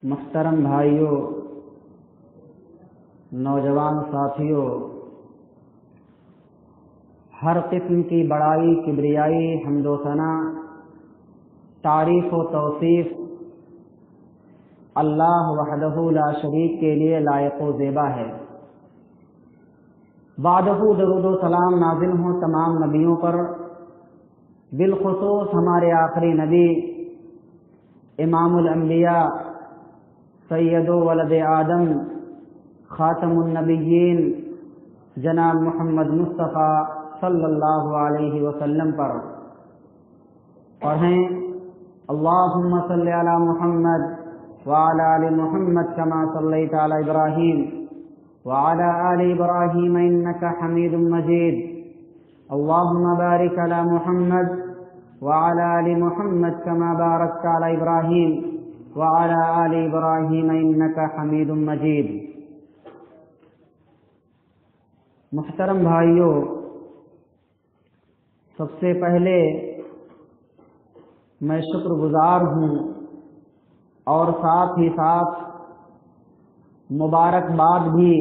محترم بھائیوں، نوجوان ساتھیوں، ہر قسم کی بڑائی، کبریائی، حمد و ثنا، تعریف و توصیف اللہ وحدہ لا شریک کے لیے لائق و زیبا ہے۔ بعدہ درود و سلام نازل ہوں تمام نبیوں پر، بالخصوص ہمارے آخری نبی امام الانبیاء سید ولد آدم خاتم النبیین جناب محمد مصطفیٰ صلی اللہ علیہ وسلم پر۔ پڑھیں اللہم صلی علی محمد وعلی آل محمد کما صلیت علی ابراہیم وعلی آل ابراہیم انک حمید مجید، اللہم بارک علی محمد وعلی آل محمد کما بارکت علی ابراہیم وعلی آل ابراہیم انک حمید مجید۔ محترم بھائیوں، سب سے پہلے میں شکر گزار ہوں اور ساتھ ہی ساتھ مبارکباد بھی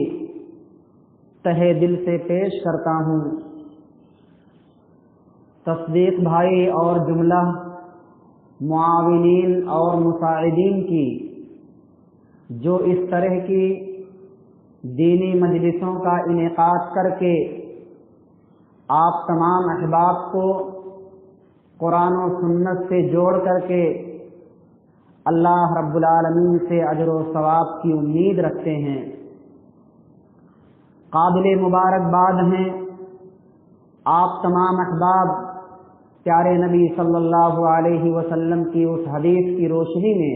تہہ دل سے پیش کرتا ہوں تصدیق بھائی اور جملہ معاونین اور مساعدین کی، جو اس طرح کی دینی مجلسوں کا انعقاد کر کے آپ تمام احباب کو قرآن و سنت سے جوڑ کر کے اللہ رب العالمین سے اجر و ثواب کی امید رکھتے ہیں۔ قابل مبارکباد ہیں آپ تمام احباب پیارے نبی صلی اللہ علیہ وسلم کی اس حدیث کی روشنی میں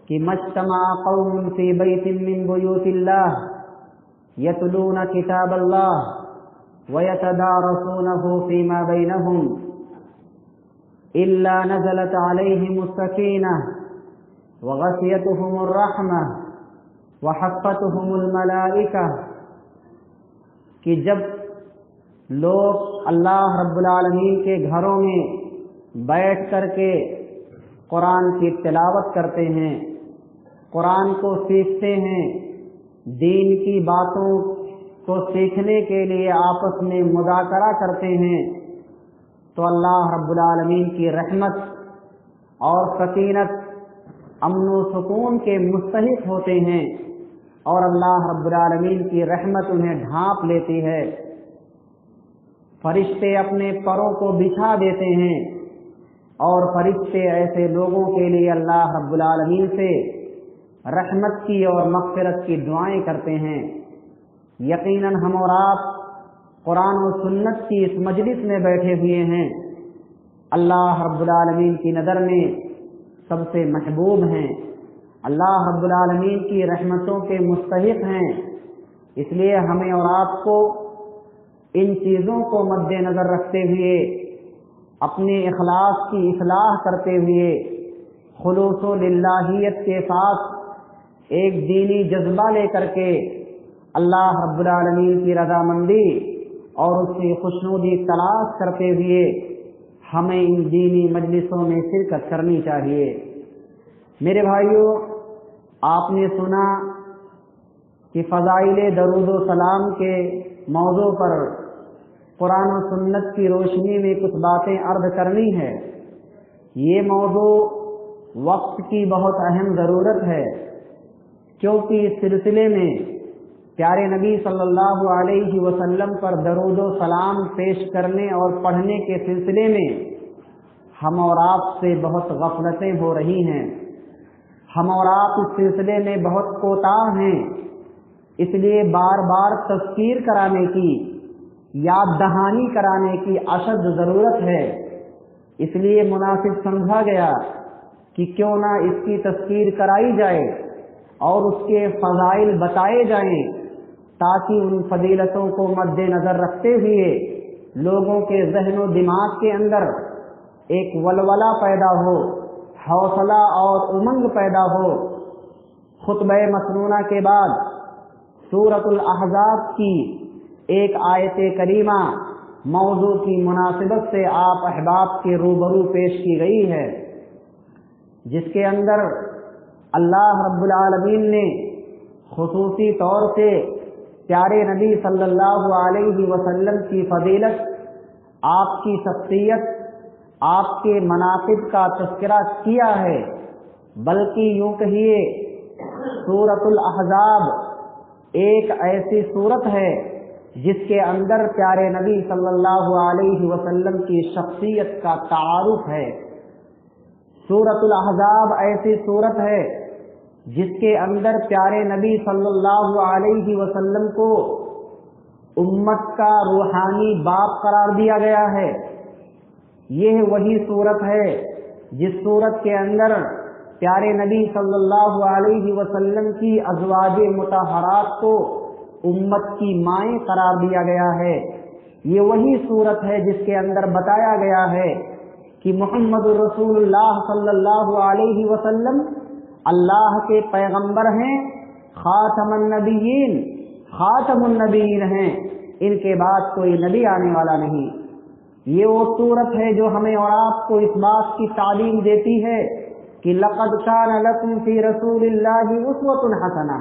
کہ مجتمع قوم فی بیت من بیوت اللہ یتلون کتاب اللہ ویتدارسونہ فیما بینہم الا نزلت علیہم السکینہ وغشیتہم الرحمہ وحفتہم الملائکہ، کہ جب لوگ اللہ رب العالمین کے گھروں میں بیٹھ کر کے قرآن کی تلاوت کرتے ہیں، قرآن کو سیکھتے ہیں، دین کی باتوں کو سیکھنے کے لیے آپس میں مذاکرہ کرتے ہیں، تو اللہ رب العالمین کی رحمت اور سکینت، امن و سکون کے مستحق ہوتے ہیں، اور اللہ رب العالمین کی رحمت انہیں ڈھانپ لیتی ہے۔ فرشتے اپنے پروں کو بچھا دیتے ہیں، اور فرشتے ایسے لوگوں کے لیے اللہ رب العالمین سے رحمت کی اور مغفرت کی دعائیں کرتے ہیں۔ یقیناً ہم اور آپ قرآن و سنت کی اس مجلس میں بیٹھے ہوئے ہیں، اللہ رب العالمین کی نظر میں سب سے محبوب ہیں، اللہ رب العالمین کی رحمتوں کے مستحق ہیں۔ اس لیے ہمیں اور آپ کو ان چیزوں کو مد نظر رکھتے ہوئے، اپنے اخلاص کی اصلاح کرتے ہوئے، خلوص و للہیت کے ساتھ ایک دینی جذبہ لے کر کے اللہ رب العالمین کی رضامندی اور اس کی خوشنودی تلاش کرتے ہوئے ہمیں ان دینی مجلسوں میں شرکت کرنی چاہیے۔ میرے بھائیوں، آپ نے سنا کہ فضائل درود و سلام کے موضوع پر قرآن و سنت کی روشنی میں کچھ باتیں عرض کرنی ہے۔ یہ موضوع وقت کی بہت اہم ضرورت ہے، کیونکہ اس سلسلے میں پیارے نبی صلی اللہ علیہ وسلم پر درود و سلام پیش کرنے اور پڑھنے کے سلسلے میں ہم اور آپ سے بہت غفلتیں ہو رہی ہیں، ہم اور آپ اس سلسلے میں بہت کوتاہ ہیں۔ اس لیے بار بار تذکیر کرانے کی، یاد دہانی کرانے کی اشد ضرورت ہے۔ اس لیے مناسب سمجھا گیا کہ کیوں نہ اس کی تذکیر کرائی جائے اور اس کے فضائل بتائے جائیں، تاکہ ان فضیلتوں کو مد نظر رکھتے ہوئے لوگوں کے ذہن و دماغ کے اندر ایک ولولہ پیدا ہو، حوصلہ اور امنگ پیدا ہو۔ خطبہ مسنونہ کے بعد سورۃ الاحزاب کی ایک آیت کریمہ موضوع کی مناسبت سے آپ احباب کے روبرو پیش کی گئی ہے، جس کے اندر اللہ رب العالمین نے خصوصی طور سے پیارے نبی صلی اللہ علیہ وسلم کی فضیلت، آپ کی شخصیت، آپ کے مناقب کا تذکرہ کیا ہے، بلکہ یوں کہیے سورۃ الاحزاب ایک ایسی سورت ہے جس کے اندر پیارے نبی صلی اللہ علیہ وسلم کی شخصیت کا تعارف ہے۔ سورۃ الاحزاب ایسی سورت ہے جس کے اندر پیارے نبی صلی اللہ علیہ وسلم کو امت کا روحانی باپ قرار دیا گیا ہے۔ یہ وہی صورت ہے جس صورت کے اندر پیارے نبی صلی اللہ علیہ وسلم کی ازواج مطہرات کو امت کی مائیں قرار دیا گیا ہے۔ یہ وہی صورت ہے جس کے اندر بتایا گیا ہے کہ محمد رسول اللہ صلی اللہ علیہ وسلم اللہ کے پیغمبر ہیں، خاتم النبیین، خاتم النبیین ہیں، ان کے بعد کوئی نبی آنے والا نہیں۔ یہ وہ صورت ہے جو ہمیں اور آپ کو اس بات کی تعلیم دیتی ہے کہ لقد کان لکم فی رسول اللہ اسوۃ حسنہ،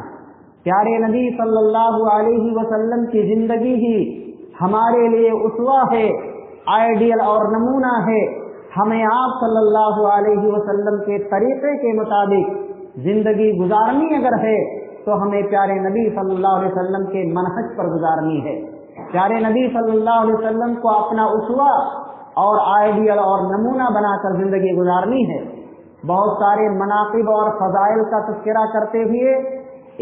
پیارے نبی صلی اللہ علیہ وسلم کی زندگی ہی ہمارے لیے اسوہ ہے، آئیڈیل اور نمونہ ہے۔ ہمیں آپ صلی اللہ علیہ وسلم کے طریقے کے مطابق زندگی گزارنی اگر ہے تو ہمیں پیارے نبی صلی اللہ علیہ وسلم کے منہج پر گزارنی ہے۔ پیارے نبی صلی اللہ علیہ وسلم کو اپنا اسوہ اور آئیڈیل اور نمونہ بنا کر زندگی گزارنی ہے۔ بہت سارے مناقب اور فضائل کا تذکرہ کرتے ہوئے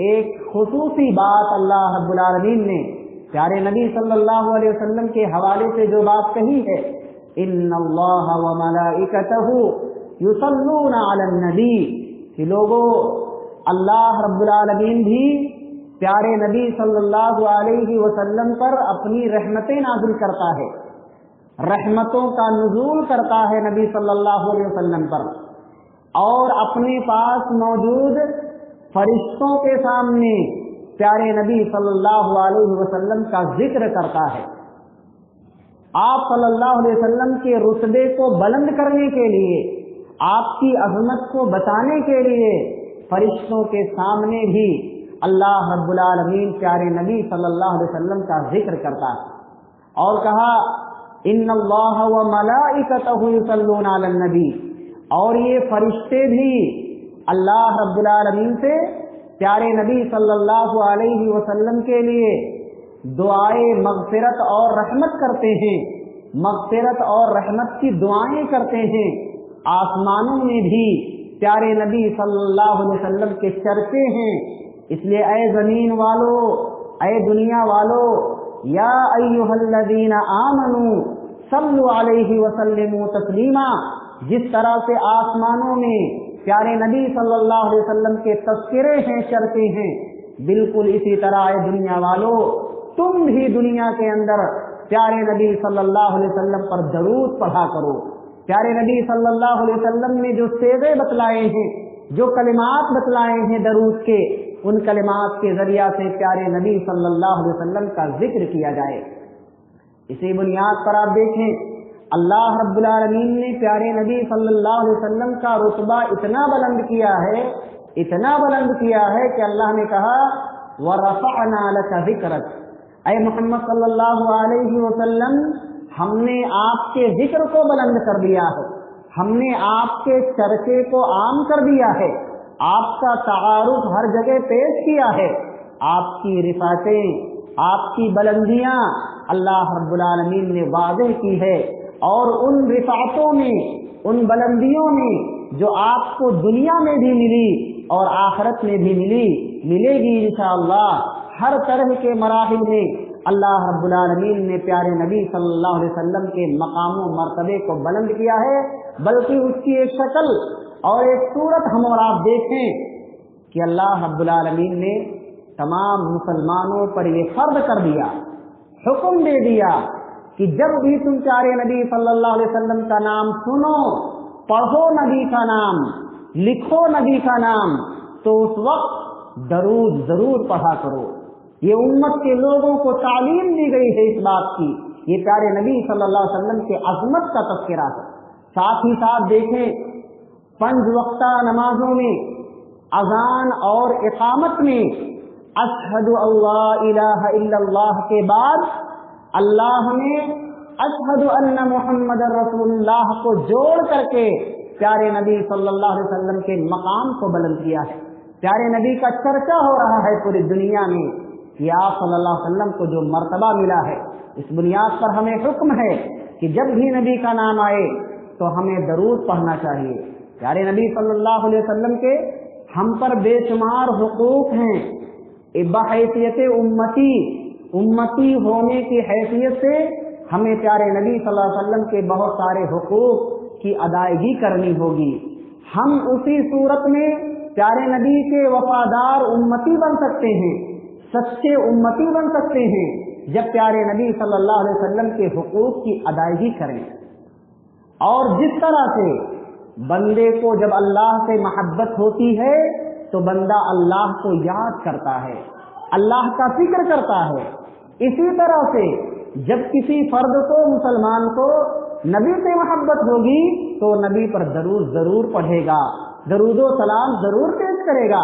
ایک خصوصی بات اللہ رب العالمین نے پیارے نبی صلی اللہ علیہ وسلم کے حوالے سے جو بات کہی ہے، ان اللہ وملائکتہ یصلون علی النبی، کہ لوگوں اللہ رب العالمین بھی پیارے نبی صلی اللہ علیہ وسلم پر اپنی رحمتیں نازل کرتا ہے، رحمتوں کا نزول کرتا ہے نبی صلی اللہ علیہ وسلم پر، اور اپنے پاس موجود فرشتوں کے سامنے پیارے نبی صلی اللہ علیہ وسلم کا ذکر کرتا ہے۔ آپ صلی اللہ علیہ وسلم کے رتبے کو بلند کرنے کے لیے، آپ کی عظمت کو بتانے کے لیے فرشتوں کے سامنے بھی اللہ رب العالمین پیارے نبی صلی اللہ علیہ وسلم کا ذکر کرتا ہے، اور کہا ان اللہ وملائکتہ یصلون علی النبی، اور یہ فرشتے بھی اللہ رب العالمین سے پیارے نبی صلی اللہ علیہ وسلم کے لیے دعائے مغفرت اور رحمت کرتے ہیں، مغفرت اور رحمت کی دعائیں کرتے ہیں۔ آسمانوں میں بھی پیارے نبی صلی اللہ علیہ وسلم کے چرچے ہیں۔ اس لیے اے زمین والو، اے دنیا والو، یا ایھا الذین آمنوا صلوا علیہ وسلموا تسلیما، جس طرح سے آسمانوں میں پیارے نبی صلی اللہ علیہ وسلم کے تذکرے ہیں، چرچے ہیں، بالکل اسی طرح اے دنیا والو تم بھی دنیا کے اندر پیارے نبی صلی اللہ علیہ وسلم پر درود پڑھا کرو۔ پیارے نبی صلی اللہ علیہ وسلم نے جو صیغے بتلائے ہیں، جو کلمات بتلائے ہیں درود کے، ان کلمات کے ذریعہ سے پیارے نبی صلی اللہ علیہ وسلم کا ذکر کیا جائے۔ اسی بنیاد پر آپ دیکھیں اللہ رب العالمین نے پیارے نبی صلی اللہ علیہ وسلم کا رتبہ اتنا بلند کیا ہے، اتنا بلند کیا ہے کہ اللہ نے کہا وَرَفَعْنَا لَكَ ذِكْرَكَ، اے محمد صلی اللہ علیہ وسلم ہم نے آپ کے ذکر کو بلند کر دیا ہے، ہم نے آپ کے چرچے کو عام کر دیا ہے، آپ کا تعارف ہر جگہ پیش کیا ہے، آپ کی رفعتیں، آپ کی بلندیاں اللہ رب العالمین نے واضح کی ہے، اور ان رفعتوں میں، ان بلندیوں میں جو آپ کو دنیا میں بھی ملی اور آخرت میں بھی ملے گی انشاءاللہ، ہر طرح کے مراحل میں اللہ رب العالمین نے پیارے نبی صلی اللہ علیہ وسلم کے مقام و مرتبے کو بلند کیا ہے۔ بلکہ اس کی ایک شکل اور ایک صورت ہم اور آپ دیکھیں کہ اللہ رب العالمین نے تمام مسلمانوں پر یہ فرض کر دیا، حکم دے دیا کہ جب بھی تم پیارے نبی صلی اللہ علیہ وسلم کا نام سنو، پڑھو نبی کا نام، لکھو نبی کا نام، تو اس وقت درود ضرور پڑھا کرو۔ یہ امت کے لوگوں کو تعلیم دی گئی ہے اس بات کی، یہ پیارے نبی صلی اللہ علیہ وسلم کے عظمت کا تذکرہ ہے۔ ساتھ ہی ساتھ دیکھیں 5 وقتہ نمازوں میں अज़ान और इक़ामत में अशहदु अल्ला इलाहा इल्लल्लाह के बाद अल्लाह ने अशहदु अन्ना मुहम्मदर रसूलुल्लाह को जोड़ करके प्यारे नबी सल्लल्लाहु अलैहि वसल्लम के मकाम को बुलंद किया है। प्यारे नबी का चर्चा हो रहा है पूरी दुनिया में कि आप सल्लल्लाहु अलैहि वसल्लम को जो मर्तबा मिला है, इस बुनियाद पर हमें हुक्म है कि जब भी नबी का नाम आए तो हमें दरूद पढ़ना चाहिए। प्यारे नबी सल्लल्लाहु अलैहि वसल्लम के हम पर बेशुमार हुकूक हैं। बहैसियत उम्मती होने की हैसियत से हमें प्यारे नबी सल्लल्लाहु अलैहि वसल्लम के बहुत सारे हुकूक की अदायगी करनी होगी। हम उसी सूरत में प्यारे नबी के वफादार उम्मती बन सकते हैं, सच्चे उम्मती बन सकते हैं, जब प्यारे नबी सल्लल्लाहु अलैहि वसल्लम के हुकूक की अदायगी करें। और जिस तरह से बंदे को जब अल्लाह से मोहब्बत होती है तो बंदा अल्लाह को याद करता है, अल्लाह का जिक्र करता है, इसी तरह से जब किसी फर्द को, मुसलमान को नबी से मोहब्बत होगी तो नबी पर दरूद जरूर पढ़ेगा, दरूदो सलाम जरूर पेश करेगा।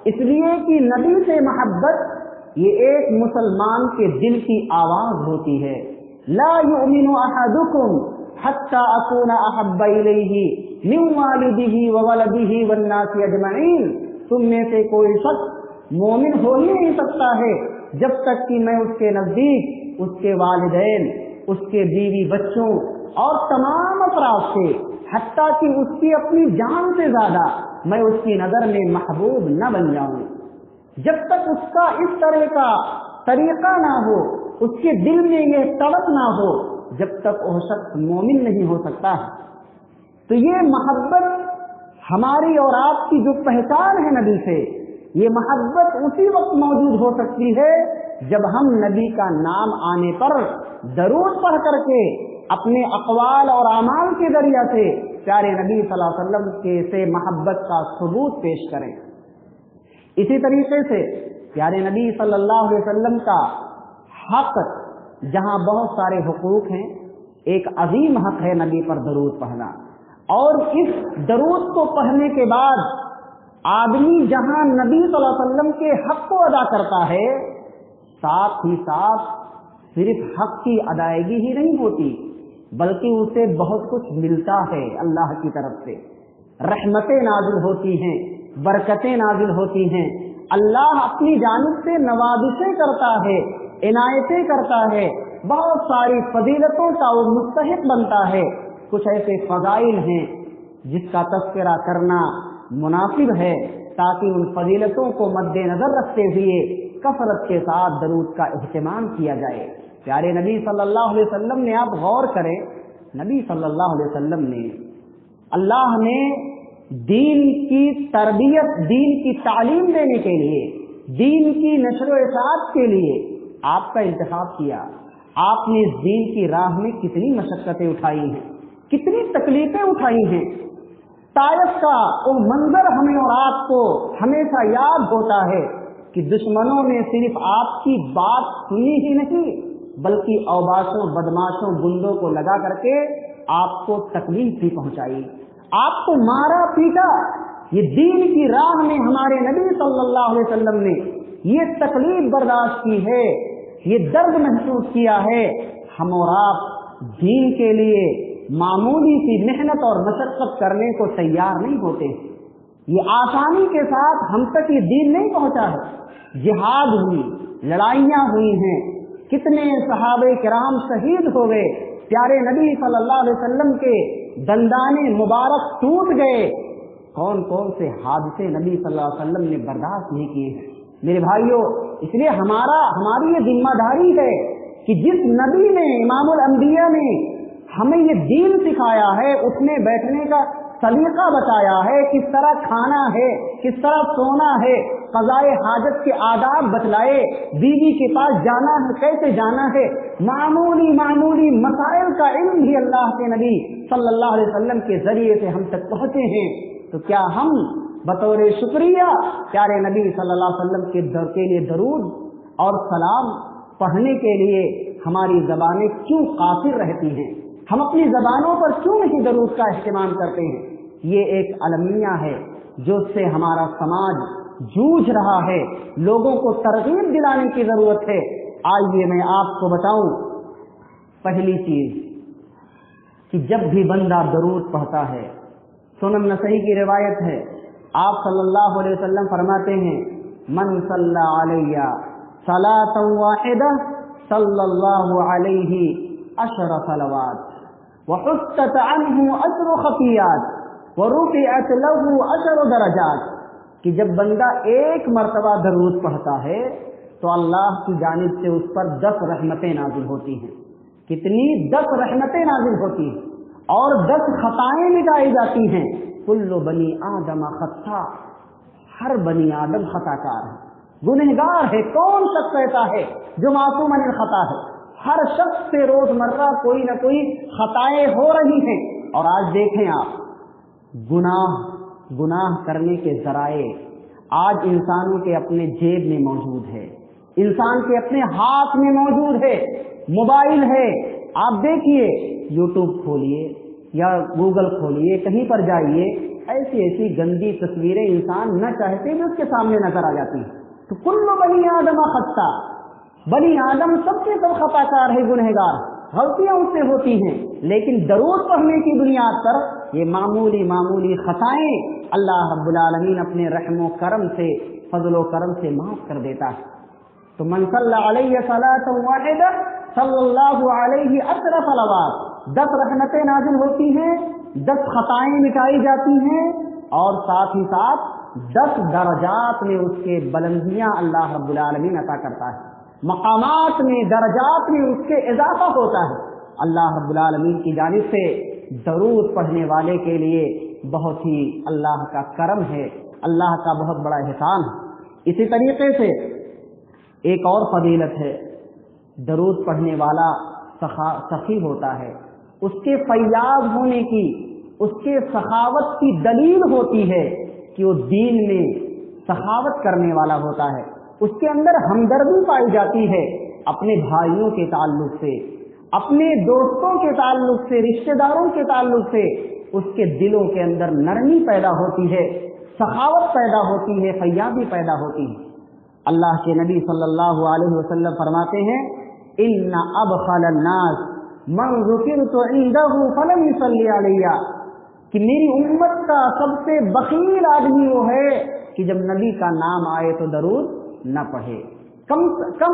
इसलिए कि नबी से मोहब्बत ये एक मुसलमान के दिल की आवाज होती है। ला युमिनु अहदुकुम हत्ता अकूना अहब्बा इलैहि मिन वालिदिही व वलदिही वन्नासी अजमईन। तुम में से कोई शख्स मोमिन हो ही नहीं सकता है जब तक कि मैं उसके नजदीक उसके वालिदैन, उसके बीवी बच्चों और तमाम अफराद से, हत्ता कि उसकी अपनी जान से ज्यादा मैं उसकी नजर में महबूब न बन जाऊं। जब तक उसका इस तरह का तरीका ना हो, उसके दिल में यह तड़प ना हो, जब तक वह शख्स मोमिन नहीं हो सकता है। तो ये मोहब्बत हमारी और आपकी जो पहचान है नबी से, ये मोहब्बत उसी वक्त मौजूद हो सकती है जब हम नबी का नाम आने पर दरूद पढ़ करके अपने अक़वाल और अमाल के जरिया से प्यारे नबी सल्लल्लाहु अलैहि वसल्लम के से मोहब्बत का सबूत पेश करें। इसी तरीके से प्यारे नबी सल्लल्लाहु अलैहि वसल्लम का हक, जहां बहुत सारे हुकूक हैं, एक अजीम हक है नबी पर दरूद पढ़ना। और इस दरूद को पढ़ने के बाद आदमी जहां नबी सल्लल्लाहु अलैहि वसल्लम के हक को अदा करता है, साथ ही साथ सिर्फ हक की अदायगी ही नहीं होती, बल्कि उसे बहुत कुछ मिलता है। अल्लाह की तरफ से रहमतें नाजिल होती हैं, बरकतें नाजिल होती हैं। अल्लाह अपनी जानिब से नवाज़िशें करता है, इनायतें करता है, बहुत सारी फजीलतों का वो मुस्तहिक बनता है। कुछ ऐसे फजाइल हैं जिसका तज़किरा करना मुनासिब है, ताकि उन फजीलतों को मद्देनजर रखते हुए कसरत के साथ दरूद का इहतिमाम किया जाए। प्यारे नबी सल्लल्लाहु अलैहि वसल्लम ने, आप गौर करें, नबी सल्लल्लाहु अलैहि वसल्लम ने, अल्लाह ने दीन की तरबियत, दीन की तालीम देने के लिए, दीन की नशर व इशाअत के लिए आपका इंतखाब किया। आपने इस दीन की राह में कितनी मशक्कतें उठाई हैं, कितनी तकलीफें उठाई हैं। तायफ का वो मंजर हमें और आपको हमेशा याद होता है कि दुश्मनों ने सिर्फ आपकी बात सुनी ही नहीं, बल्कि औबाशों, बदमाशों, गुंडों को लगा करके आपको तकलीफ भी पहुंचाई, आपको मारा पीटा। ये दीन की राह में हमारे नबी सल्लल्लाहु अलैहि वसल्लम ने ये तकलीफ बर्दाश्त की है, ये दर्द महसूस किया है। हम और आप दीन के लिए मामूली सी मेहनत और मशक्कत करने को तैयार नहीं होते। ये आसानी के साथ हम तक ये दीन नहीं पहुंचा है। जिहाद हुई, लड़ाइयां हुई हैं, कितने सहाबे किराम शहीद हो गए, प्यारे नबी सल्लल्लाहु अलैहि वसल्लम के दंदाने मुबारक टूट गए। कौन कौन से हादसे नबी सल्लल्लाहु अलैहि वसल्लम ने बर्दाश्त नहीं किए हैं। मेरे भाइयों, इसलिए हमारी ये जिम्मेदारी है कि जिस नबी ने, इमामुल अंबिया ने हमें ये दीन सिखाया है, उठने बैठने का सलीका बताया है, किस तरह खाना है, किस तरह सोना है, क़ज़ाए हाजत के आदाब बतलाए, बीवी के पास जाना है, कैसे जाना है, मामूली मसाइल का इल्म भी अल्लाह के नबी सल्लल्लाहु अलैहि वसल्लम के जरिए से हम तक पहुँचे हैं। तो क्या हम बतौर शुक्रिया प्यारे नबी सल्लल्लाहु अलैहि वसल्लम के दर के लिए दरूद और सलाम पढ़ने के लिए हमारी ज़बानें क्यों काफिर रहती हैं? हम अपनी ज़बानों पर क्यों नहीं दरूद का इस्तेमाल करते हैं? ये एक अलमिया है, जो उससे हमारा समाज जूझ रहा है, लोगों को तरगीब दिलाने की जरूरत है। आइए मैं आपको बताऊं, पहली चीज कि जब भी बंदा दरूद पढ़ता है, सुनन नसई की रिवायत है, आप सल्लल्लाहु अलैहि वसल्लम फरमाते हैं, मन सल्ला अलैया सलातन वाहिदा सल्लल्लाहु अलैहि अशर सलवात व हुत्तत अन्हु अशर खतियात व रुफिअत लहु अशर दरजात, कि जब बंदा एक मर्तबा दरूद पढ़ता है तो अल्लाह की जानिब से उस पर 10 रहमतें नाजिल होती हैं। कितनी? 10 रहमतें नाजिल होती हैं और 10 खताएं मिटाई जाती हैं। कुल्लु बनी आदम खत्ता, हर बनी आदम खताकार है, गुनहगार है। कौन शख्स ऐसा है जो मासूम अनिल खता है? हर शख्स से रोजमर्रा कोई ना कोई खताएं हो रही हैं। और आज देखें आप, गुनाह करने के जराए आज इंसानों के अपने जेब में मौजूद है, इंसान के अपने हाथ में मौजूद है। मोबाइल है, आप देखिए, यूट्यूब खोलिए या गूगल खोलिए, कहीं पर जाइए, ऐसी ऐसी गंदी तस्वीरें इंसान न चाहते भी उसके सामने नजर आ जाती हैं। तो कुल्लु बनी आदम खत्ता, बनी आदम सबके सब खताकार है, गुनहगार, गलतियां उससे होती हैं। लेकिन दरूद पढ़ने की बुनियाद पर ये मामूली मामूली खताएं अल्लाह रब्बुल आलमीन अपने रहमो करम से, फजलो करम से माफ कर देता है। तो मन सल्ला अलैहि सलातन वाहिदा सल्लल्लाहु अलैहि अशर सलवात, 10 रहमतें नाजिल होती हैं, 10 खताएं मिटाई जाती हैं और साथ ही साथ 10 दरजात में उसके बुलंदियां अल्लाह रब्बुल आलमीन अता करता है, मकामात में, दरजात में उसके इजाफा होता है। अल्लाह रब्बुल आलमीन की जानिब से दरूद पढ़ने वाले के लिए बहुत ही अल्लाह का करम है, अल्लाह का बहुत बड़ा एहसान है। इसी तरीके से एक और फजीलत है, दरूद पढ़ने वाला सखी होता है, उसके फैयाज होने की, उसके सखावत की दलील होती है कि वो दीन में सखावत करने वाला होता है। उसके अंदर हमदर्दी पाई जाती है अपने भाइयों के ताल्लुक से, अपने दोस्तों के ताल्लुक से, रिश्तेदारों के ताल्लुक से। उसके दिलों के अंदर नरमी पैदा होती है, सखावत पैदा होती है, फैयादी पैदा होती है। अल्लाह के नबी सल्लल्लाहु अलैहि वसल्लम फरमाते हैं, इन्ना अबखलन नास मन ज़ुकिरतु इंदहु फलम युसल्ली अलैया, कि मेरी उम्मत का सबसे बखील आदमी वो है कि जब नबी का नाम आए तो दरूद न पढ़े। कम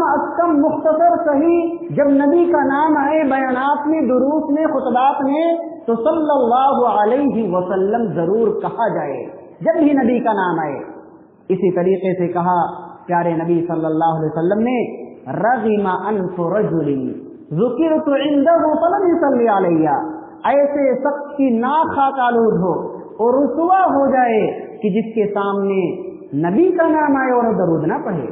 अज कम मुख्तसर सही, जब नबी का नाम आए बयानात में, दुरूस में, खुतबात में, तो सल्लल्लाहु अलैहि वसल्लम जरूर कहा जाए जब भी नबी का नाम आए। इसी तरीके से कहा प्यारे नबी सल्लल्लाहु अलैहि वसल्लम ने, रग़िमा अनफु रजुलिन ज़ुकिरतु इंदहु फलम युसल्ली अलैया, ऐसे शख्स की नाक खाक आलूद हो और रुसवा हो जाए कि जिसके सामने नबी का नाम आए और दरूद ना पढ़े।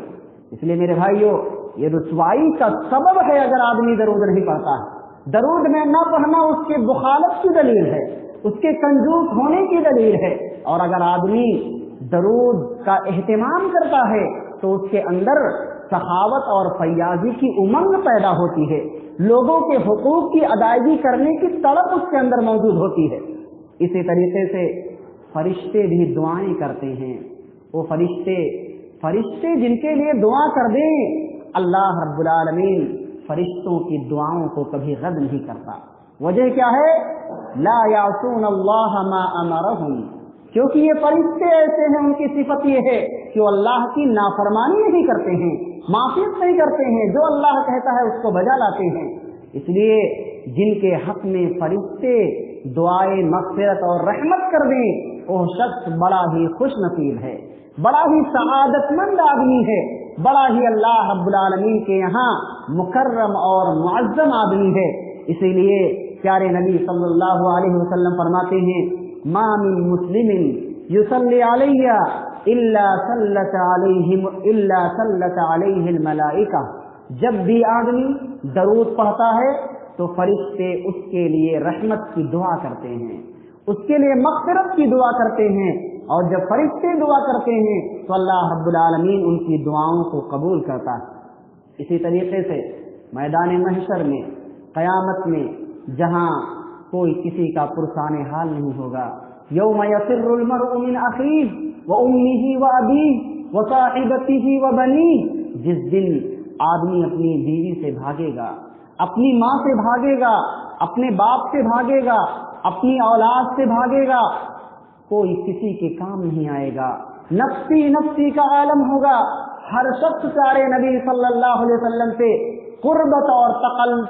इसलिए मेरे भाइयों, ये रुसवाई का सबब है अगर आदमी दरूद नहीं पढ़ता है। दरूद में न पढ़ना उसके बुखालत की दलील है, उसके कंजूस होने की दलील है। और अगर आदमी दरूद का एहतिमाम करता है तो उसके अंदर सखावत और फैयाजी की उमंग पैदा होती है, लोगों के हुकूक की अदायगी करने की तड़प उसके अंदर मौजूद होती है। इसी तरीके से फरिश्ते भी दुआएं करते हैं। वो फरिश्ते जिनके लिए दुआ कर दें, अल्लाह रब्बुल आलमीन फरिश्तों की दुआओं को कभी रद्द नहीं करता। वजह क्या है? ला यासून अल्लाह मा अमरहुम, क्योंकि ये फरिश्ते ऐसे हैं, उनकी सिफत ये है कि वो अल्लाह की नाफरमानी नहीं करते हैं, माफियत नहीं करते हैं, जो अल्लाह कहता है उसको बजा लाते हैं। इसलिए जिनके हक में फरिश्ते दुआए मग़फ़िरत और रहमत कर दें, वो शख्स बड़ा ही खुश नसीब है, बड़ा ही सआदतमंद आदमी है, बड़ा ही अल्लाह रब्बुल आलमीन के यहाँ मुकर्रम और मुअज़्ज़म आदमी है। इसीलिए प्यारे नबी सल्लल्लाहु अलैहि वसल्लम फरमाते हैं, मा मिन मुस्लिमिन युसल्ली अलैया इल्ला सल्लत अलैहिल मलाइका, जब भी आदमी दरूद पढ़ता है तो फरिश्ते उसके लिए रहमत की दुआ करते हैं, उसके लिए मग़फ़िरत की दुआ करते हैं। और जब फरिश्ते दुआ करते हैं तो अल्लाह रब्बुल आलमीन उनकी दुआओं को कबूल करता है। इसी तरीके से मैदान महशर में, क़यामत में, जहाँ कोई किसी का पुरसाने हाल नहीं होगा, यौम यफिर्रुल मर्उ मिन अखीह व उम्मिही व अबीह व साहिबतिही व बनीह, जिस दिन आदमी अपनी बीवी से भागेगा, अपनी माँ से भागेगा, अपने बाप से भागेगा, अपनी औलाद से भागेगा, कोई किसी के काम नहीं आएगा। नफ्सी नफ्सी का आलम होगा। हर शख्स प्यारे नबी सल्लल्लाहु अलैहि वसल्लम से कुर्बत और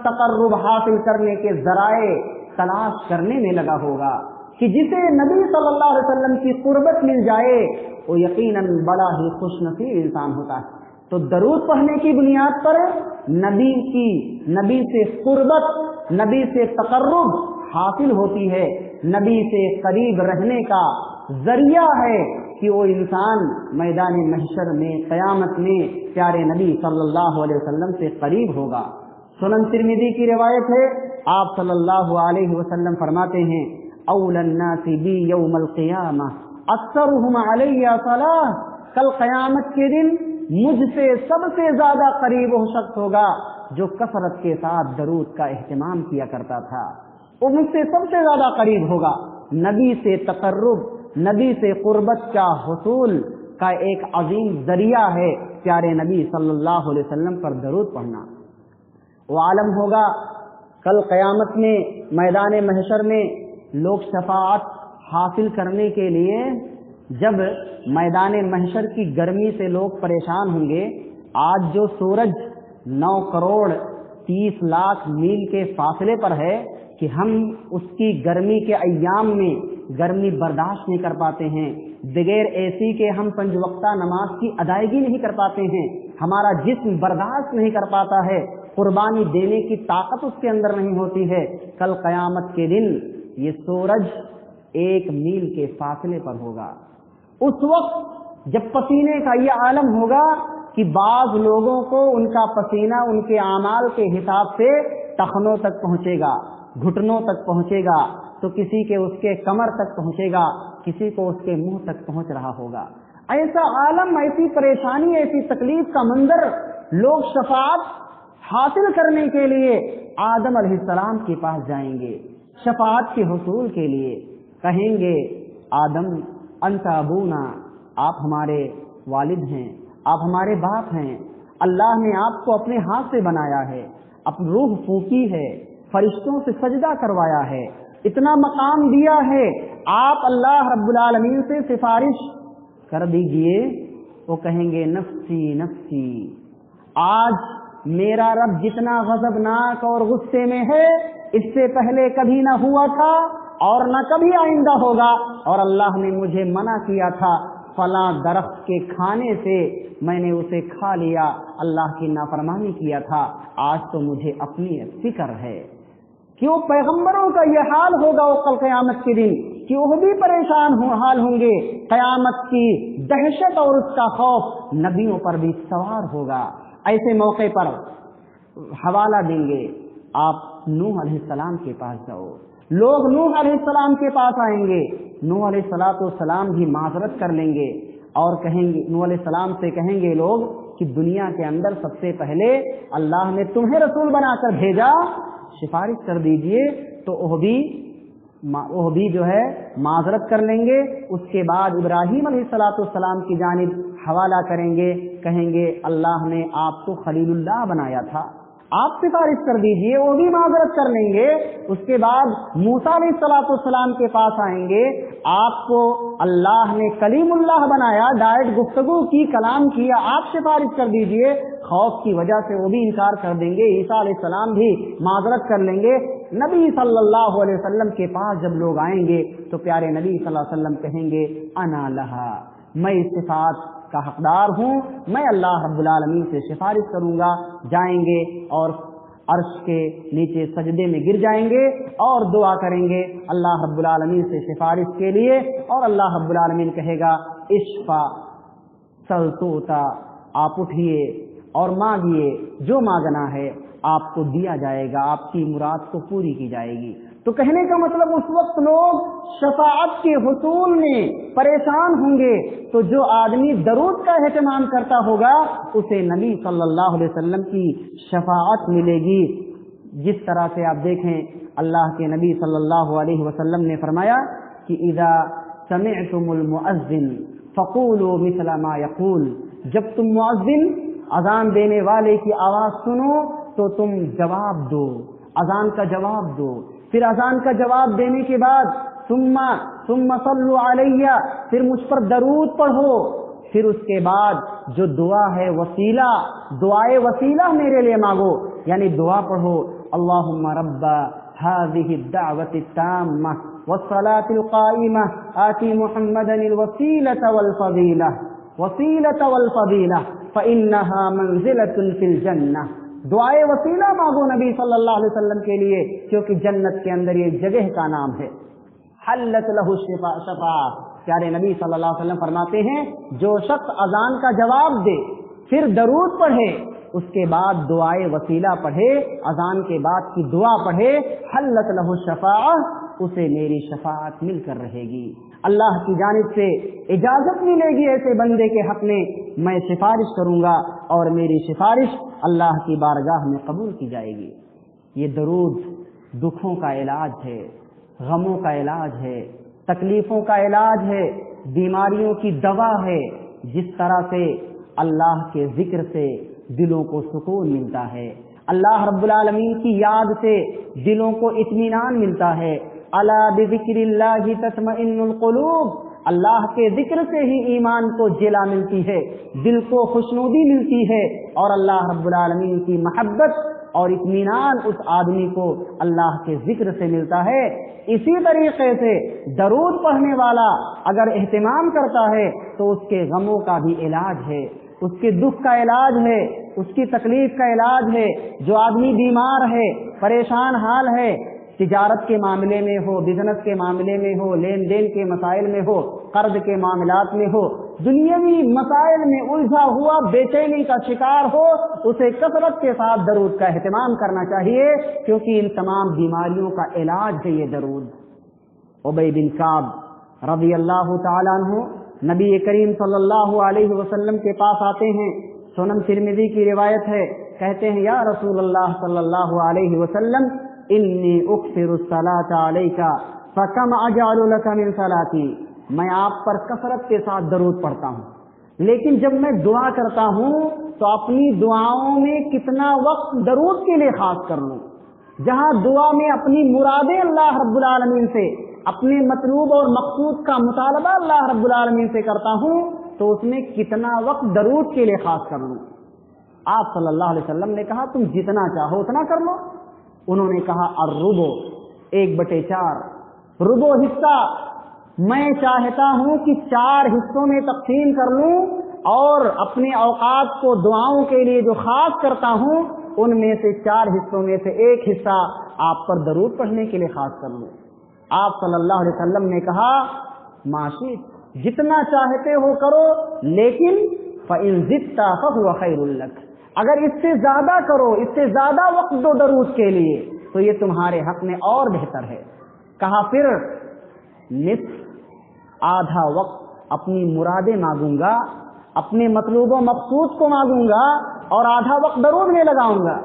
तकर्रुब हासिल करने के जराए तलाश करने में लगा होगा कि जिसे नबी सल्लल्लाहु अलैहि वसल्लम की कुर्बत मिल जाए वो यकीनन बड़ा ही खुशनसीब इंसान होता है। तो दरूद पढ़ने की बुनियाद पर नबी से कुर्बत, नबी से तकर्रुब हासिल होती है, नबी से करीब रहने का जरिया है कि वो इंसान मैदान महशर में क़यामत में प्यारे नबी सल्लल्लाहु अलैहि वसल्लम से करीब होगा। सुनन तिर्मिज़ी की रिवायत है, आप सल्लल्लाहु अलैहि वसल्लम फरमाते हैं, औलन नासी बी यौमल क़ियामह अक्सरुहुम अलैया सलाह, कल क़यामत के दिन मुझसे सबसे ज्यादा करीब वो शख्स होगा जो कसरत के साथ दरूद का एहतमाम किया करता था, वो मुझसे सबसे ज्यादा करीब होगा। नबी से तकर्रुब, नबी से कुर्बत का हुसूल का एक अजीम जरिया है प्यारे नबी सल्लल्लाहु अलैहि वसल्लम पर दरूद पढ़ना। वो आलम होगा कल क़यामत में मैदान महशर में लोग शफाअत हासिल करने के लिए जब मैदान महशर की गर्मी से लोग परेशान होंगे। आज जो सूरज 9 करोड़ 30 लाख मील के फासले पर है कि हम उसकी गर्मी के अय्याम में गर्मी बर्दाश्त नहीं कर पाते हैं, बगैर एसी के हम 5 वक्ता नमाज की अदायगी नहीं कर पाते हैं, हमारा जिस्म बर्दाश्त नहीं कर पाता है, कुर्बानी देने की ताकत उसके अंदर नहीं होती है। कल क़यामत के दिन ये सूरज 1 मील के फासले पर होगा। उस वक्त जब पसीने का ये आलम होगा कि बाज लोगों को उनका पसीना उनके आमाल के हिसाब से टखनों तक पहुंचेगा, घुटनों तक पहुंचेगा, तो किसी के उसके कमर तक पहुंचेगा, किसी को उसके मुंह तक पहुंच रहा होगा। ऐसा आलम, ऐसी परेशानी, ऐसी तकलीफ का मंजर, लोग शफाअत हासिल करने के लिए आदम अलैहिस्सलाम के पास जाएंगे, शफाअत के हुसूल के लिए कहेंगे, आदम अंत अबूना, आप हमारे वालिद हैं, आप हमारे बाप हैं, अल्लाह ने आपको अपने हाथ से बनाया है, अपनी रूह फूकी है, फरिश्तों से सजदा करवाया है, इतना मकाम दिया है, आप अल्लाह रब्बुल आलमीन से सिफारिश कर दीजिए। वो कहेंगे नफ्सी नफ्सी, आज मेरा रब जितना गज़बनाक और गुस्से में है इससे पहले कभी न हुआ था और न कभी आइंदा होगा, और अल्लाह ने मुझे मना किया था फला दरख्त के खाने से, मैंने उसे खा लिया, अल्लाह की नाफरमानी किया था, आज तो मुझे अपनी फिक्र है। क्यों पैगंबरों का ये हाल होगा वो कल क़यामत के दिन कि वो भी परेशान हाल होंगे, क़यामत की दहशत और उसका खौफ नबियों पर भी सवार होगा। ऐसे मौके पर हवाला देंगे, आप नूह अलैहिस्सलाम के पास जाओ, लोग नूह अलैहिस्सलाम के पास आएंगे, नूह अलैहिस्सलाम भी माजरत कर लेंगे और कहेंगे, नूह अलैहिस्सलाम से कहेंगे लोग कि दुनिया के अंदर सबसे पहले अल्लाह ने तुम्हें रसूल बनाकर भेजा, सिफारिश कर दीजिए, तो वो भी जो है माजरत कर लेंगे। उसके बाद इब्राहीम अलैहिस्सलाम की जानिब हवाला करेंगे, कहेंगे अल्लाह ने आपको खलीलुल्लाह बनाया था, आप सिफारिश कर दीजिए, वो भी माजरत कर लेंगे। उसके बाद मूसा अलैहिस्सलाम के पास आएंगे, आपको अल्लाह ने कलीमुल्लाह बनाया, डायरेक्ट गुफ्तगू की, कलाम किया, आप सिफारिश कर दीजिए। खौफ की वजह से वो भी इनकार कर देंगे। ईसा अलैहिस्सलाम भी माजरत कर लेंगे। नबी सल्लल्लाहु अलैहि वसल्लम के पास जब लोग आएंगे तो प्यारे नबी सल्लल्लाहु अलैहि वसल्लम कहेंगे, अना लहा, मैं इस सिफात का हकदार हूँ, मैं अल्लाह रब्बुल आलमीन से सिफारिश करूंगा। जाएंगे और अर्श के नीचे सजदे में गिर जाएंगे और दुआ करेंगे अल्लाह रब्बुल आलमीन से सिफारिश के लिए, और अल्लाह रब्बुल आलमीन कहेगा इश्फा सलतोता, आप उठिए और मांगिए, जो मांगना है आपको दिया जाएगा, आपकी मुराद को पूरी की जाएगी। तो कहने का मतलब उस वक्त लोग शफाअत के हुसूल में परेशान होंगे, तो जो आदमी दरूद का एहतमाम करता होगा उसे नबी सल्लल्लाहु अलैहि वसल्लम की शफाअत मिलेगी। जिस तरह से आप देखें अल्लाह के नबी सल्लल्लाहु अलैहि वसल्लम ने फरमाया کہ اذا سمعتم المؤذن فقولوا مثل ما يقول، جب تم مؤذن اذان دینے والے کی آواز سنو تو تم جواب دو، اذان کا جواب دو، پھر اذان کا جواب دینے کے بعد ثم صلوا علیہ، پھر مجھ پر درود پڑھو، پھر اس کے بعد جو دعا ہے وسیلہ، دعائے وسیلہ میرے لیے مانگو، یعنی دعا پڑھو اللہم رب هذه الدعوة التامة والصلاة القائمة آتی محمدا الوسیلة والفضیلة فإنها منزلة في الجنة، دعائے وسیلہ مانگو نبی صلی اللہ علیہ وسلم کے لیے، کیونکہ جنت کے اندر یہ جگہ کا نام ہے۔ حلت لہ الشفاعہ، پیارے نبی صلی اللہ علیہ وسلم فرماتے ہیں جو شخص اذان کا جواب دے، پھر درود پڑھے، اس کے بعد دعائے وسیلہ پڑھے، اذان کے بعد کی دعا پڑھے، حلت لہ الشفاعہ، اسے میری شفاعت مل کر رہے گی، اللہ کی جانب سے اجازت ملے گی ایسے بندے کے حق میں سفارش کروں گا اور میری سفارش اللہ کی بارگاہ میں قبول کی جائے گی۔ یہ درود دکھوں کا علاج ہے، غموں کا علاج ہے، تکلیفوں کا علاج ہے، بیماریوں کی دوا ہے۔ جس طرح سے اللہ کے ذکر سے دلوں کو سکون ملتا ہے، اللہ رب العالمین کی یاد سے دلوں کو اطمینان ملتا ہے، الا بذکر اللہ تطمئن القلوب، اللہ کے ذکر سے ہی ایمان کو جلا ملتی ہے، دل کو خوشنودی ملتی ہے، اور اللہ رب العالمین کی محبت اور اطمینان اس آدمی کو اللہ کے ذکر سے ملتا ہے۔ اسی طریقے سے درود پڑھنے والا اگر اہتمام کرتا ہے تو اس کے غموں کا بھی علاج ہے، اس کے دکھ کا علاج ہے، اس کی تکلیف کا علاج ہے۔ جو آدمی بیمار ہے، پریشان حال ہے، تجارت کے معاملے میں ہو، بزنس کے معاملے میں ہو، لین دین کے مسائل میں ہو، قرض کے معاملات میں ہو، دنیاوی مسائل میں الجھا ہوا بے چینی کا شکار ہو، اسے کثرت کے ساتھ درود کا اہتمام کرنا چاہیے، کیونکہ ان تمام بیماریوں کا علاج ہے یہ درود۔ ابی بن کعب رضی اللہ تعالیٰ عنہ نبی کریم صلی اللہ علیہ وسلم کے پاس آتے ہیں، سنن ترمذی کی روایت ہے، کہتے ہیں یا رسول اللہ صلی اللہ علیہ وسلم انی اکثر الصلاۃ علیک فکم اجعل لک من صلاتی، میں آپ پر کثرت کے ساتھ درود پڑھتا ہوں، لیکن جب میں دعا کرتا ہوں تو اپنی دعاؤں میں کتنا وقت درود کے لیے خاص کر لوں، جہاں دعا میں اپنی مرادیں اللہ رب العالمین سے، اپنے مطلوب اور مقصود کا مطالبہ اللہ رب العالمین سے کرتا ہوں تو اس میں کتنا وقت درود کے لیے خاص کر لوں۔ آپ صلی اللہ علیہ وسلم نے کہا تم جتنا چاہو اتنا کر لو۔ انہوں نے کہا الربع، 1/4، ربع حصہ میں چاہتا ہوں کہ 4 حصوں میں تقسیم کر لوں، اور اپنے اوقات کو دعاؤں کے لیے جو خاص کرتا ہوں ان میں سے 4 حصوں میں سے 1 حصہ آپ پر درود پڑھنے کے لیے خاص کر لوں۔ آپ صلی اللہ علیہ وسلم نے کہا ماشیت، جتنا چاہتے ہو کرو، لیکن فَإِن زِدْتَ فَهُوَ خَيْرٌ لَكَ، اگر اس سے زیادہ کرو، اس سے زیادہ وقت دو درود کے لیے تو یہ تمہارے حق میں اور بہتر ہے۔ کہا پھر نصف، آدھا وقت اپنی مرادیں مانگوں گا، اپنے مطلوب و مقصود کو مانگوں گا، اور آدھا وقت درود میں لگاؤں گا۔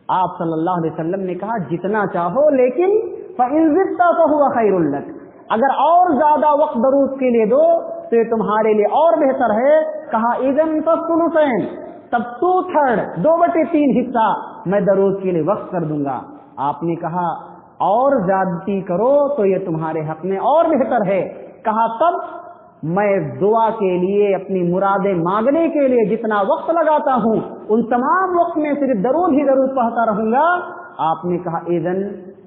آپ صلی اللہ علیہ وسلم نے کہا جتنا چاہو، لیکن فَإِن زِدْتَ فَهُوَ خَيْرٌ لَكَ، اگر اور زیادہ وقت درود کے لیے دو تو یہ تمہارے لیے اور بہتر ہے۔ کہا اذن فالثلثین، تب 2/3، 2/3 حصہ میں درود کے لیے وقف کر دوں گا۔ آپ نے کہا اور زیادتی کرو تو یہ تمہارے حق میں اور بہتر ہے۔ کہا تب میں دعا کے لیے، اپنی مرادیں مانگنے کے لیے جتنا وقت لگاتا ہوں ان تمام وقت میں صرف درود ہی درود پڑھتا رہوں گا۔ آپ نے کہا اذن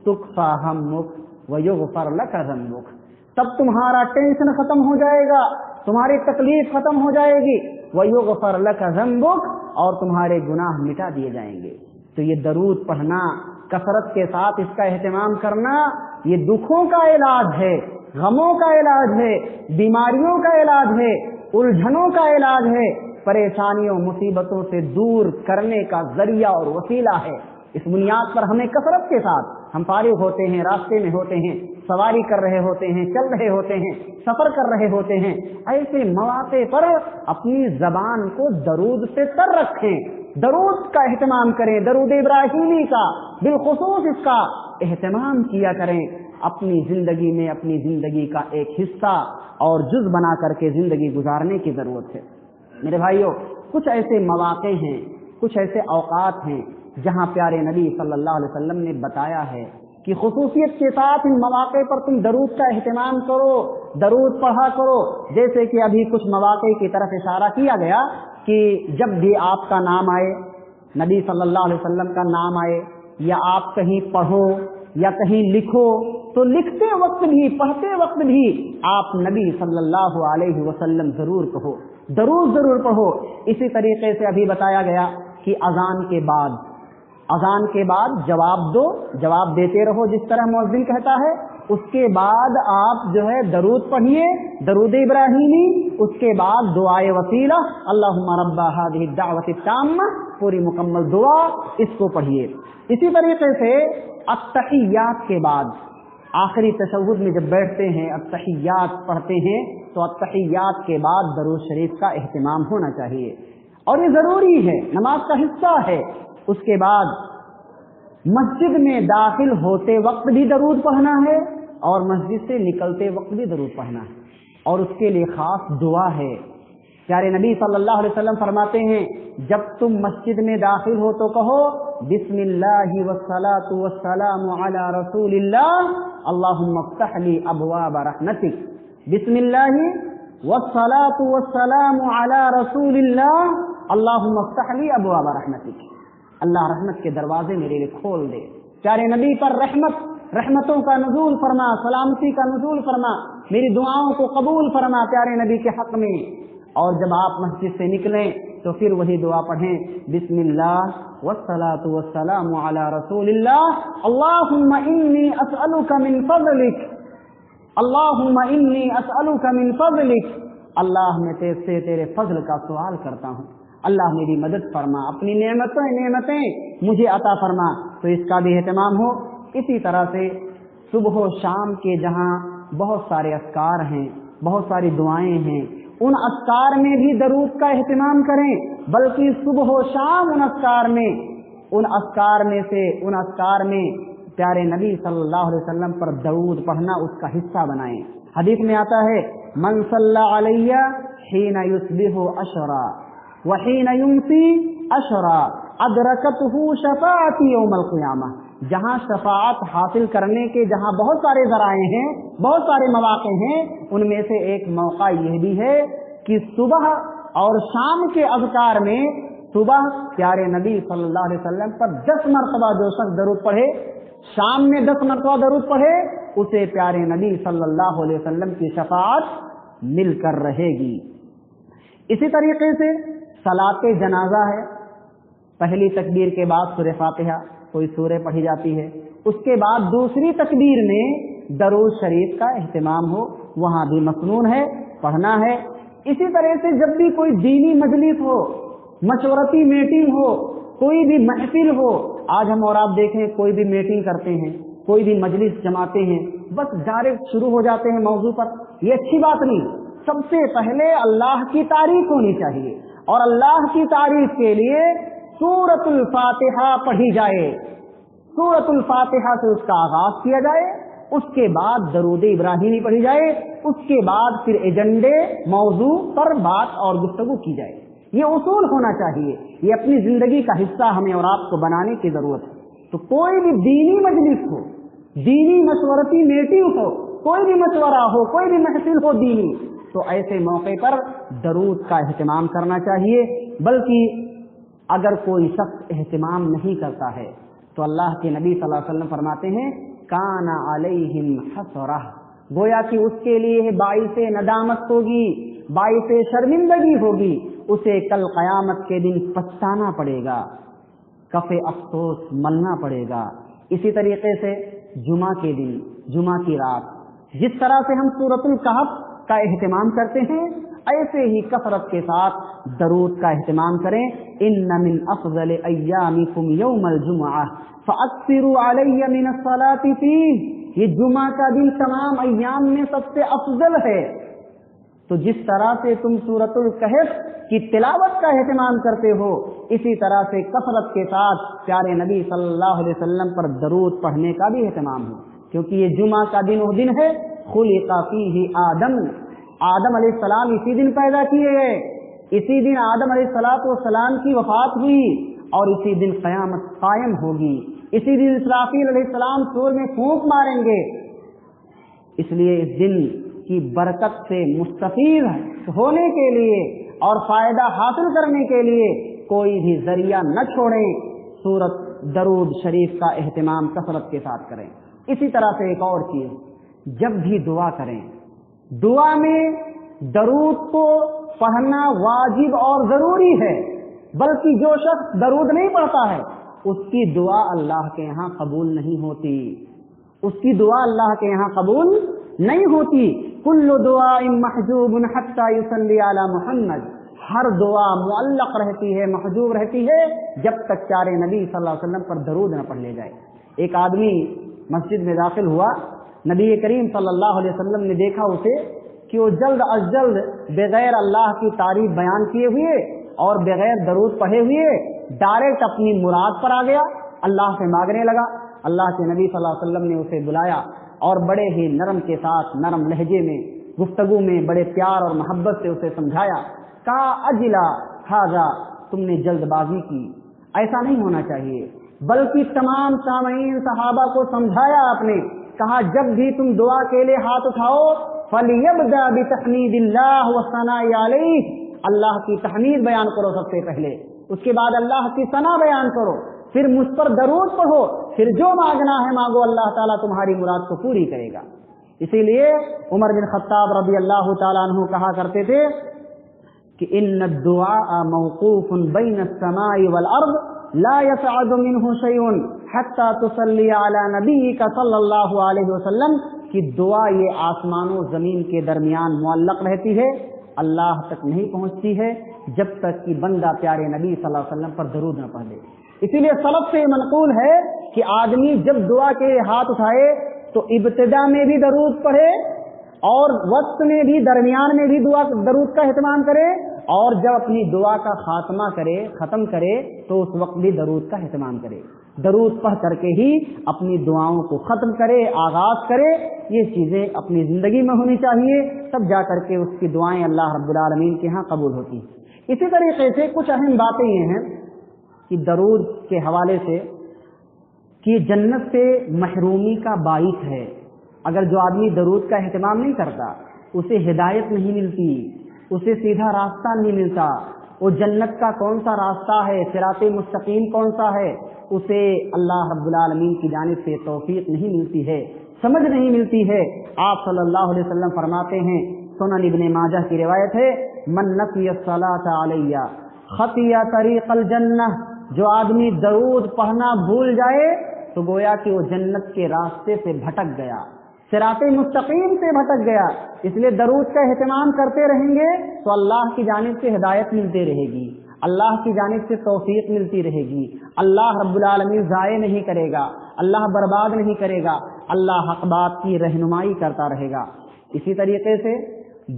تکفی ہمک ویغفر لک ذنبک، تب تمہارا ٹینشن ختم ہو جائے گا، تمہاری تکلیف ختم ہو جائے گی، ویغفر لک ذنبک، اور تمہارے گناہ مٹا دیے جائیں گے۔ تو یہ درود پڑھنا، کثرت کے ساتھ اس کا اہتمام کرنا، یہ دکھوں کا علاج ہے، غموں کا علاج ہے، بیماریوں کا علاج ہے، الجھنوں کا علاج ہے، پریشانیوں مصیبتوں سے دور کرنے کا ذریعہ اور وسیلہ ہے۔ اس بنیاد پر ہمیں کثرت کے ساتھ، ہم فارغ ہوتے ہیں، راستے میں ہوتے ہیں، سواری کر رہے ہوتے ہیں، چل رہے ہوتے ہیں، سفر کر رہے ہوتے ہیں، ایسے مواقع پر اپنی زبان کو درود سے تر رکھیں، درود کا اہتمام کریں، درود ابراہیمی کا بالخصوص اس کا اہتمام کیا کریں۔ अपनी जिंदगी में अपनी जिंदगी का एक हिस्सा और जुज बना करके जिंदगी गुजारने की जरूरत है। मेरे भाइयों, कुछ ऐसे मौके हैं, कुछ ऐसे औकात हैं जहां प्यारे नबी सल्लल्लाहु अलैहि वसल्लम ने बताया है कि खुसूसियत के साथ इन मौके पर तुम दरूद का एहतमाम करो, दरूद पढ़ा करो। जैसे कि अभी कुछ मौके की तरफ इशारा किया गया कि जब भी आपका नाम आए, नबी सल्लल्लाहु अलैहि वसल्लम का नाम आए, या आप कहीं पढ़ो या कहीं लिखो, तो लिखते वक्त भी पढ़ते वक्त भी आप नबी सल्लल्लाहु अलैहि वसल्लम जरूर कहो, जरूर पढ़ो। इसी तरीके से अभी बताया गया कि अजान के बाद जवाब दो, जवाब देते रहो जिस तरह मुअज्जिन कहता है। उसके बाद आप जो है दरूद पढ़िए, दरूद इब्राहीमी। उसके बाद दुआए वसीला, अल्लाहुम्मा रब्बा हादिहि दावति ताम्मा, पूरी मुकम्मल दुआ, इसको पढ़िए। इसी तरीके से अत्तहियात के बाद आखिरी तशहुद में जब बैठते हैं, अत्तहियात पढ़ते हैं, तो अत्तहियात के बाद दरूद शरीफ का एहतिमाम होना चाहिए और ये जरूरी है, नमाज का हिस्सा है। उसके बाद मस्जिद में दाखिल होते वक्त भी दरूद पढ़ना है और मस्जिद से निकलते वक्त भी दरूद पढ़ना है और उसके लिए खास दुआ है। प्यारे नबी सल्लल्लाहु अलैहि वसल्लम फरमाते हैं, जब तुम मस्जिद में दाखिल हो तो कहो बिस्मिल्लाहि वस्सलातु वस्सलामु अला रसूलिल्लाह, अल्लाहुम्मा इफ्तह ली अबवाब रहमतिक। बिस्मिल्लाहि वस्सलातु वस्सलामु अला रसूलिल्लाह, अल्लाहुम्मा इफ्तह ली अबवाब रहमतिक। अल्लाह रहमत के दरवाजे मेरे लिए खोल दे। प्यारे नबी पर रहमतों का नुज़ूल फरमा, सलामती का नुज़ूल फरमा, मेरी दुआओं को कबूल फरमा प्यारे नबी के हक में। और जब आप मस्जिद से निकलें तो फिर वही दुआ पढ़ें, बिस्मिल्लाह वस्सलातु वस्सलामु अला रसूलिल्लाह, अल्लाहुम्मा इन्नी असअलुका मिन फज़लिक, अल्लाहुम्मा इन्नी असअलुका मिन फज़लिक। अल्लाह मैं तेरे तेरे फजल का सवाल करता हूँ, अल्लाह मेरी मदद फरमा, अपनी नेमतें मुझे अता फरमा। तो इसका भी एहतमाम हो। इसी तरह से सुबह शाम के जहाँ बहुत सारे अस्कार हैं, बहुत सारी दुआएं हैं, उन अस्कार में भी दरूद का एहतमाम करें। बल्कि सुबह शाम उन अस्कार में प्यारे नबी सल्लल्लाहु अलैहि वसल्लम पर दरूद पढ़ना उसका हिस्सा बनाएं। हदीस में आता है, मन सल्ला अलैया हीना युस्बिहु अशरा व हीना युमसी अशरा अदरकतहु शफाअती यौमल क़ियामह। जहाँ शफाअत हासिल करने के जहाँ बहुत सारे ज़राए हैं, बहुत सारे मौके हैं, उनमें से एक मौका यह भी है कि सुबह और शाम के अज़कार में, सुबह प्यारे नबी सल्लल्लाहु अलैहि वसल्लम पर 10 मरतबा जो शख्स दरूद पढ़े, शाम में 10 मरतबा दरूद पढ़े, उसे प्यारे नबी सल्लल्लाहु अलैहि वसल्लम की शफाअत मिलकर रहेगी। इसी तरीके से सलाते जनाजा है, पहली तकबीर के बाद सूरह फातिहा कोई सूरह पढ़ी जाती है, उसके बाद दूसरी तकबीर में दरूद शरीफ का एहतमाम हो, वहाँ भी मसनून है, पढ़ना है। इसी तरह से जब भी कोई दीनी मजलिस हो, मशवरती मीटिंग हो, कोई भी महफिल हो, आज हम और आप देखें कोई भी मीटिंग करते हैं, कोई भी मजलिस जमाते हैं, बस डायरेक्ट शुरू हो जाते हैं मौजू पर। ये अच्छी बात नहीं। सबसे पहले अल्लाह की तारीफ होनी चाहिए और अल्लाह की तारीफ के लिए सूरतुल फातिहा पढ़ी जाए, सूरतुल फातिहा से उसका आगाज किया जाए, उसके बाद दरूद इब्राहीमी पढ़ी जाए, उसके बाद फिर एजेंडे मौजू पर बात और गुफ्तगू की जाए। ये उसूल होना चाहिए, ये अपनी जिंदगी का हिस्सा हमें और आपको बनाने की जरूरत है। तो कोई भी दीनी मजलिस हो, दीनी मशवरती मीटिंग हो, कोई भी मशवरा हो, कोई भी महफिल हो दीनी, तो ऐसे मौके पर दरूद का एहतमाम करना चाहिए। बल्कि अगर कोई शख्स एहतमाम नहीं करता है तो अल्लाह के नबी सल्लल्लाहु अलैहि वसल्लम फरमाते हैं, काना अलैहिम हसरह, गोया कि उसके लिए बाइसे नदामत होगी, बाइसे शर्मिंदगी होगी, उसे कल कयामत के दिन पछताना पड़ेगा, कफे अफसोस मलना पड़ेगा। इसी तरीके से जुमा के दिन, जुमा की रात, जिस तरह से हम सूरतुल कहफ का एहतमाम करते हैं, ऐसे ही कसरत के साथ दरूद का एहतमाम करें। इन्ना मिन अफज़ल अय्यामिकुम यौमल जुमअह फअक्सिरू अलैया मिनस सलाति फीह। ये जुमा का दिन तमाम अय्याम में सबसे अफजल है। तो जिस तरह से तुम सूरतुल कहफ की तिलावत का एहतमाम करते हो, इसी तरह से कसरत के साथ प्यारे नबी सल्लल्लाहु अलैहि वसल्लम पर दरूद पढ़ने का भी एहतमाम हो। क्योंकि ये जुमा का दिन वो दिन है खुलिक़ा फ़ीही आदम अलैहिस्सलाम इसी दिन पैदा किए गए, इसी दिन आदम अलैहिस्सलाम की वफात हुई और इसी दिन क़यामत कायम होगी, इसी दिन इसराफील अलैहिस्सलाम सूर में फूंक मारेंगे। इसलिए इस दिन की बरकत से मुस्तफीद होने के लिए और फायदा हासिल करने के लिए कोई भी जरिया न छोड़ें, सूरत दरूद शरीफ का एहतिमाम कसरत के साथ करें। इसी तरह से एक और चीज, जब भी दुआ करें, दुआ में दरूद को पढ़ना वाजिब और जरूरी है, बल्कि जो शख्स दरूद नहीं पढ़ता है उसकी दुआ अल्लाह के यहाँ कबूल नहीं होती, उसकी दुआ अल्लाह के यहाँ कबूल नहीं होती। कुल्लु दुआइन महजूबुन हत्ता युसल्ली अला मुहम्मद, हर दुआ मुअल्लक रहती है, महजूब रहती है जब तक प्यारे नबी सल्लल्लाहु अलैहि वसल्लम पर दरूद न पढ़ ले जाए। एक आदमी मस्जिद में दाखिल हुआ, नबी करीम सल्लल्लाहु अलैहि वसल्लम ने देखा उसे कि वो जल्द अज जल्द बगैर अल्लाह की तारीफ बयान किए हुए और बगैर दरूद पढ़े हुए डायरेक्ट अपनी मुराद पर आ गया, अल्लाह से मांगने लगा। अल्लाह के नबी सल्लल्लाहु अलैहि वसल्लम ने उसे बुलाया और बड़े ही नरम के साथ, नरम लहजे में, गुफ्तगू में बड़े प्यार और मोहब्बत से उसे समझाया। कहा अजिला हाजा, तुमने जल्दबाजी की, ऐसा नहीं होना चाहिए। बल्कि तमाम सामईन सहाबा को समझाया आपने, कहा जब भी तुम दुआ के लिए हाथ उठाओ फलियब्दा बितहमीदिल्लाह व सनाई अलैहि, अल्लाह की तहमीद बयान करो सबसे पहले, उसके बाद अल्लाह की सना बयान करो, फिर मुझ पर दरूद पढ़ो, फिर जो मांगना है मांगो, अल्लाह ताला तुम्हारी मुराद को पूरी करेगा। इसीलिए उमर बिन खत्ताब रज़ी अल्लाह ताला अन्हु कहा करते थे कि इन्न दुआ मौकूफुन बैन अस्समाई वल अर्द ला यसअदु मिन्हु शैउन हत्ता तुसल्ली अला नबिय्यिका सल्लल्लाहु अलैहि वसल्लम, कि दुआ ये आसमानों जमीन के दरमियान मुअल्लक रहती है, अल्लाह तक नहीं पहुंचती है जब तक कि बंदा प्यारे नबी सल्लल्लाहु अलैहि वसल्लम पर दरूद न पढ़ ले। इसीलिए सलफ से मनकूल है कि आदमी जब दुआ के हाथ उठाए तो इब्तिदा में भी दरूद पढ़े और वक्त में भी, दरमियान में भी दुआ दरूद का एहतमाम करे, और जब अपनी दुआ का खात्मा करे, खत्म करे, तो उस वक्त भी दरूद का एहतमाम करे। दरूद पढ़ करके ही अपनी दुआओं को खत्म करे, आगाज करे। ये चीजें अपनी जिंदगी में होनी चाहिए, तब जा करके उसकी दुआएं अल्लाह रब्बुल आलमीन के यहाँ कबूल होती हैं। इसी तरीके से कुछ अहम बातें ये हैं कि दरूद के हवाले से कि जन्नत से महरूमी का बाइस है। अगर जो आदमी दरूद का एहतमाम नहीं करता उसे हिदायत नहीं मिलती, उसे सीधा रास्ता नहीं मिलता, वो जन्नत का कौन सा रास्ता है, सिराते मुस्तकीम कौन सा है, उसे अल्लाह रब्बुल आलमीन की जानिब से तौफीक नहीं मिलती है, समझ नहीं मिलती है। आप सल्लल्लाहु अलैहि वसल्लम फरमाते हैं, सुनन इब्ने माजा की रिवायत है, मन नसिया सलाता अलैया खतिया तरीक़ल जन्नह, जो आदमी दरूद पढ़ना भूल जाए तो गोया कि वो जन्नत के रास्ते से भटक गया, सिराते मुस्तकीम से भटक गया। इसलिए दरूद का एहतमाम करते रहेंगे तो अल्लाह की जानिब से हिदायत मिलती रहेगी, अल्लाह की जानिब से तौफीक मिलती रहेगी, अल्लाह रब्बुल आलमीन ज़ाये नहीं करेगा, अल्लाह बर्बाद नहीं करेगा, अल्लाह हक़ बात की रहनुमाई करता रहेगा। इसी तरीके से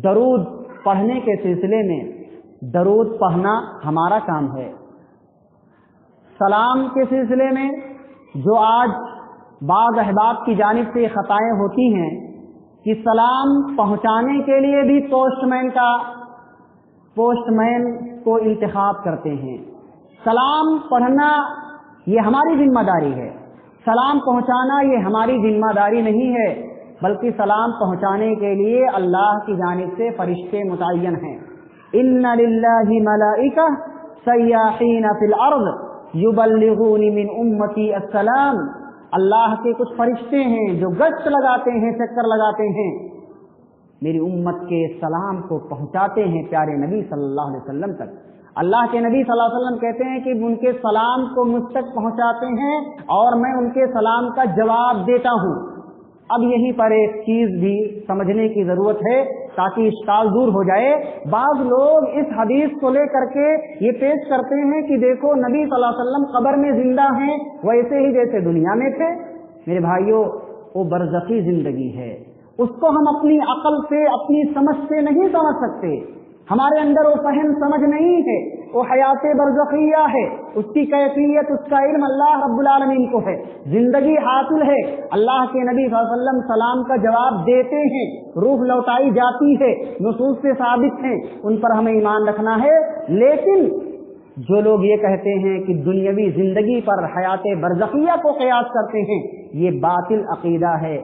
दरूद पढ़ने के सिलसिले में, दरूद पढ़ना हमारा काम है। सलाम के सिलसिले में जो आज बाज़ अहबाब की जानिब से खताएं होती हैं कि सलाम पहुंचाने के लिए भी पोस्टमैन को इंतखाब करते हैं। सलाम पढ़ना ये हमारी जिम्मेदारी है, सलाम पहुंचाना ये हमारी जिम्मेदारी नहीं है, बल्कि सलाम पहुंचाने के लिए अल्लाह की जानिब से फरिश्ते मुतय्यन हैं। इन्ना लिल्लाहि मलाइका सय्याहीन फिल अर्द युबल्लिगूनी मिन उम्मती अस्सलाम, अल्लाह के कुछ फरिश्ते हैं जो गश्त लगाते हैं, चक्कर लगाते हैं, मेरी उम्मत के सलाम को पहुंचाते हैं प्यारे नबी सल्लल्लाहु अलैहि वसल्लम तक। अल्लाह के नबी सल्लल्लाहु अलैहि वसल्लम कहते हैं कि उनके सलाम को मुझ तक पहुंचाते हैं और मैं उनके सलाम का जवाब देता हूँ। अब यहीं पर एक चीज भी समझने की जरूरत है ताकि इश्काल दूर हो जाए। बाज लोग इस हदीस को लेकर के ये पेश करते हैं कि देखो नबी सल्लल्लाहु अलैहि वसल्लम कब्र में जिंदा हैं वैसे ही जैसे दुनिया में थे। मेरे भाइयों, वो बरज़खी जिंदगी है, उसको हम अपनी अकल से, अपनी समझ से नहीं समझ सकते। ہمارے اندر وہ فہم سمجھ نہیں ہے، وہ حیات برزخیہ ہے، اس کی کیفیت، اس کا علم اللہ رب العالمین کو ہے، زندگی حاصل ہے، اللہ کے نبی صلی اللہ علیہ وسلم سلام کا جواب دیتے ہیں، روح لوٹائی جاتی ہے، نصوص سے ثابت ہیں، ان پر ہمیں ایمان رکھنا ہے۔ لیکن جو لوگ یہ کہتے ہیں کہ دنیاوی زندگی پر حیات برزخیہ کو قیاس کرتے ہیں، یہ باطل عقیدہ ہے،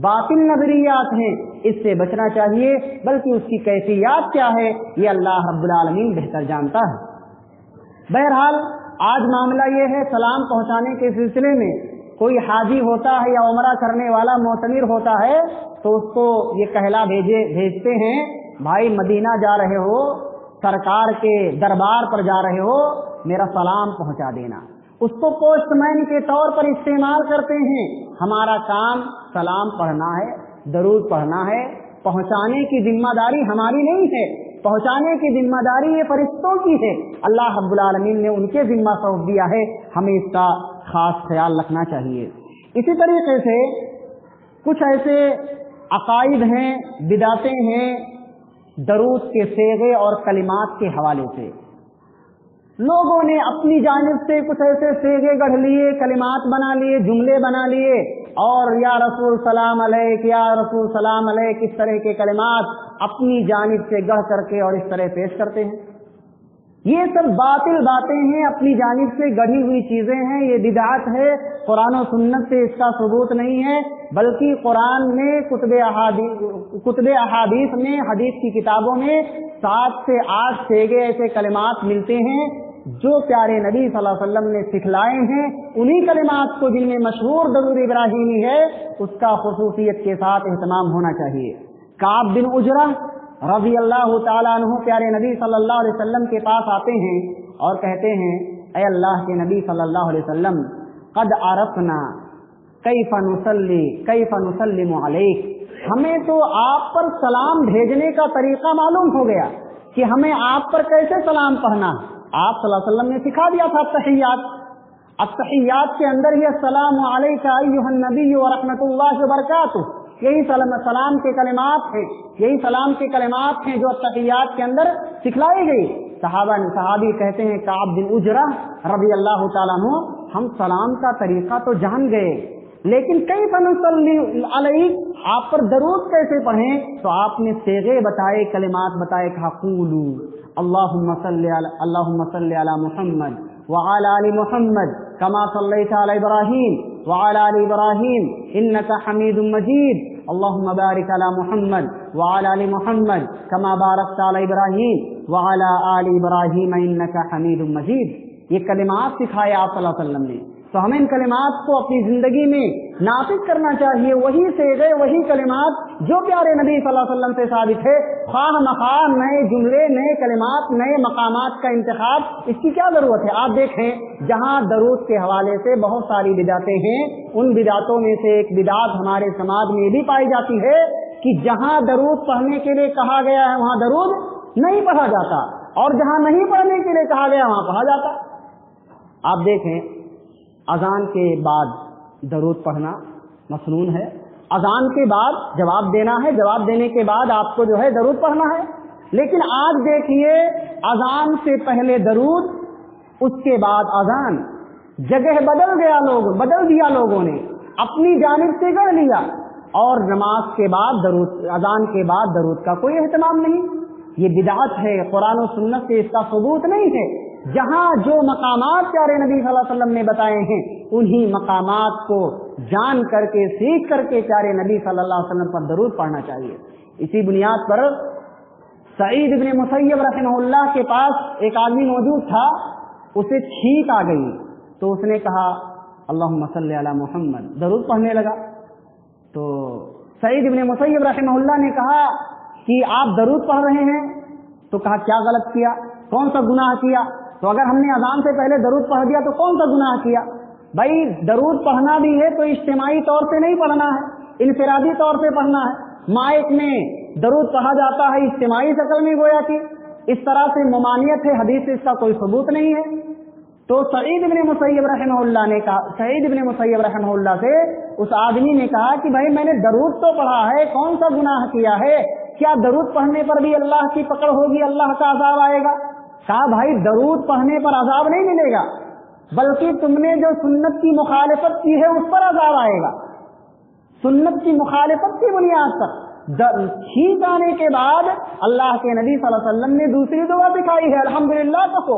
باطل نظریات ہیں، اس سے بچنا چاہیے، بلکہ اس کی کیفیات کیا ہے یہ اللہ رب العالمین بہتر جانتا ہے۔ بہرحال آج معاملہ یہ ہے، سلام پہنچانے کے سلسلے میں کوئی حاجی ہوتا ہے یا عمرہ کرنے والا معتمر ہوتا ہے تو اس کو یہ کہلا بھیجتے ہیں، بھائی مدینہ جا رہے ہو، سرکار کے دربار پر جا رہے ہو، میرا سلام پہنچا دینا۔ اس کو پوسٹ مین کے طور پر استعمال کرتے ہیں۔ ہمارا کام سلام پڑھنا ہے، درود پڑھنا ہے، پہنچانے کی ذمہ داری ہماری نہیں ہے، پہنچانے کی ذمہ داری یہ فرشتوں کی ہے، اللہ رب العالمین نے ان کے ذمہ سونپ دیا ہے، ہمیں اس کا خاص خیال رکھنا چاہیے۔ اسی طریقے سے کچھ ایسے عقائد ہیں، بدعتیں ہیں درود کے صیغے اور کلمات کے حوالے سے، لوگوں نے اپنی جانب سے کچھ ایسے صیغے گڑھ لیے، کلمات بنا لیے، جملے بنا لیے، اور یا رسول سلام علیک، یا رسول سلام علیک، اس طرح کے کلمات اپنی جانب سے گڑھ کر کے اور اس طرح پیش کرتے ہیں۔ یہ سب باطل باتیں ہیں، اپنی جانب سے گڑھی ہوئی چیزیں ہیں، یہ بدعت ہے، قرآن و سنت سے اس کا ثبوت نہیں ہے، بلکہ قرآن میں کتب احادیث میں، حدیث کی کتابوں میں 7 سے 8 صیغے ایسے کلمات ملتے ہیں جو پیارے نبی صلی اللہ علیہ وسلم نے سکھلائے ہیں۔ انہی کلمات کو جن میں مشہور درود ابراہیمی ہے، اس کا خصوصیت کے ساتھ اہتمام ہونا چاہیے۔ کعب بن عجرہ رضی اللہ تعالیٰ عنہ پیارے نبی صلی اللہ علیہ وسلم کے پاس آتے ہیں اور کہتے ہیں، اے اللہ کے نبی صلی اللہ علیہ وسلم، قد عرفنا کیف نصلی کیف نسلم علیک، ہمیں تو آپ پر سلام بھیجنے کا طریقہ معلوم ہو گیا کہ ہمیں آپ پر کیسے سلام پڑھنا ہے۔ آپ صلی اللہ علیہ وسلم نے سکھا دیا تھا التحیات کے اندر یہ السلام علیک ایھا النبی ورحمۃ اللہ وبرکاتہ، یہی سلام کے کلمات ہیں، یہی سلام کے کلمات ہیں جو التحیات کے اندر سکھلائی گئی۔ صحابی کہتے ہیں کعب بن عجرہ رضی اللہ تعالیٰ عنہ، ہم سلام کا طریقہ تو جان گئے، لیکن کیف نصلی علیک، آپ پر درود کیسے پڑھیں؟ تو آپ نے صیغے بتائے، کلمات بتائے، کہا قولوا اللہم صلی علی محمد وعلی آل محمد کما صلیت علی ابراہیم وعلی آل ابراہیم انک حمید مجید اللہم بارک علی محمد وعلی آل محمد کما بارکت علی ابراہیم وعلی آل ابراہیم انک حمید مجید۔ یہ کلمات سکھائے آپ صلی اللہ علیہ وسلم نے، تو ہمیں ان کلمات کو اپنی زندگی میں نافذ کرنا چاہیے، وہی صیغے، وہی کلمات جو پیارے نبی صلی اللہ علیہ وسلم سے ثابت ہے، خواہ مخواہ نئے جملے، نئے کلمات، نئے مقامات کا انتخاب، اس کی کیا ضرورت ہے؟ آپ دیکھیں جہاں درود کے حوالے سے بہت ساری بدعتیں ہیں، ان بدعتوں میں سے ایک بدعت ہمارے سماج میں بھی پائی جاتی ہے کہ جہاں درود پڑھنے کے لیے کہا گیا ہے وہاں درود نہیں پڑھا جاتا، اور جہاں نہیں پڑھنے کے لیے کہا گیا وہاں پڑھا جاتا۔ آپ دیکھیں اذان کے بعد درود پڑھنا مسنون ہے، اذان کے بعد جواب دینا ہے، جواب دینے کے بعد آپ کو جو ہے درود پڑھنا ہے، لیکن آج دیکھیے اذان سے پہلے درود، اس کے بعد اذان، جگہ بدل دیا لوگوں نے، اپنی جانب سے گڑھ لیا، اور نماز کے بعد درود، اذان کے بعد درود کا کوئی اہتمام نہیں۔ یہ بدعت ہے، قرآن و سنت سے اس کا ثبوت نہیں ہے۔ جہاں جو مقامات پیارے نبی صلی اللہ علیہ وسلم نے بتائے ہیں، انہی مقامات کو جان کر کے، سیکھ کر کے پیارے نبی صلی اللہ علیہ وسلم پر درود پڑھنا چاہیے۔ اسی بنیاد پر سعید بن مسیب رحمہ اللہ کے پاس ایک آدمی موجود تھا، اسے چھینک آ گئی تو اس نے کہا اللہم صلی علی محمد، درود پڑھنے لگا۔ تو سعید بن مسیب رحمہ اللہ نے کہا کہ آپ درود پڑھ رہے ہیں، تو کہا کیا غلط کیا، کون سا گناہ کیا؟ تو اگر ہم نے اذان سے پہلے درود پڑھ دیا تو کون سا گناہ کیا؟ بھائی درود پڑھنا بھی ہے تو اجتماعی طور سے نہیں پڑھنا ہے، انفرادی طور سے پڑھنا ہے۔ مائک میں درود پڑھا جاتا ہے اجتماعی شکل میں، گویا کہ اس طرح سے ممانعت ہے، حدیث سے اس کا کوئی ثبوت نہیں ہے۔ تو سعید بن مسیب رحمہ اللہ نے کہا، سعید بن مسیب رحمہ اللہ سے اس آدمی نے کہا کہ بھائی میں نے درود تو پڑھا ہے، کون سا گناہ کیا ہے؟ क्या दरूद पढ़ने पर भी अल्लाह की पकड़ होगी, अल्लाह का अजाब आएगा? कहा भाई दरूद पढ़ने पर अजाब नहीं मिलेगा, बल्कि तुमने जो सुन्नत की मुखालिफत की है उस पर अजाब आएगा। सुन्नत की मुखालिफत की बुनियाद पर ठीक आने के बाद अल्लाह के नबी सल्लल्लाहु अलैहि वसल्लम ने दूसरी दुआ सिखाई है, अल्हम्दुलिल्लाह कहो,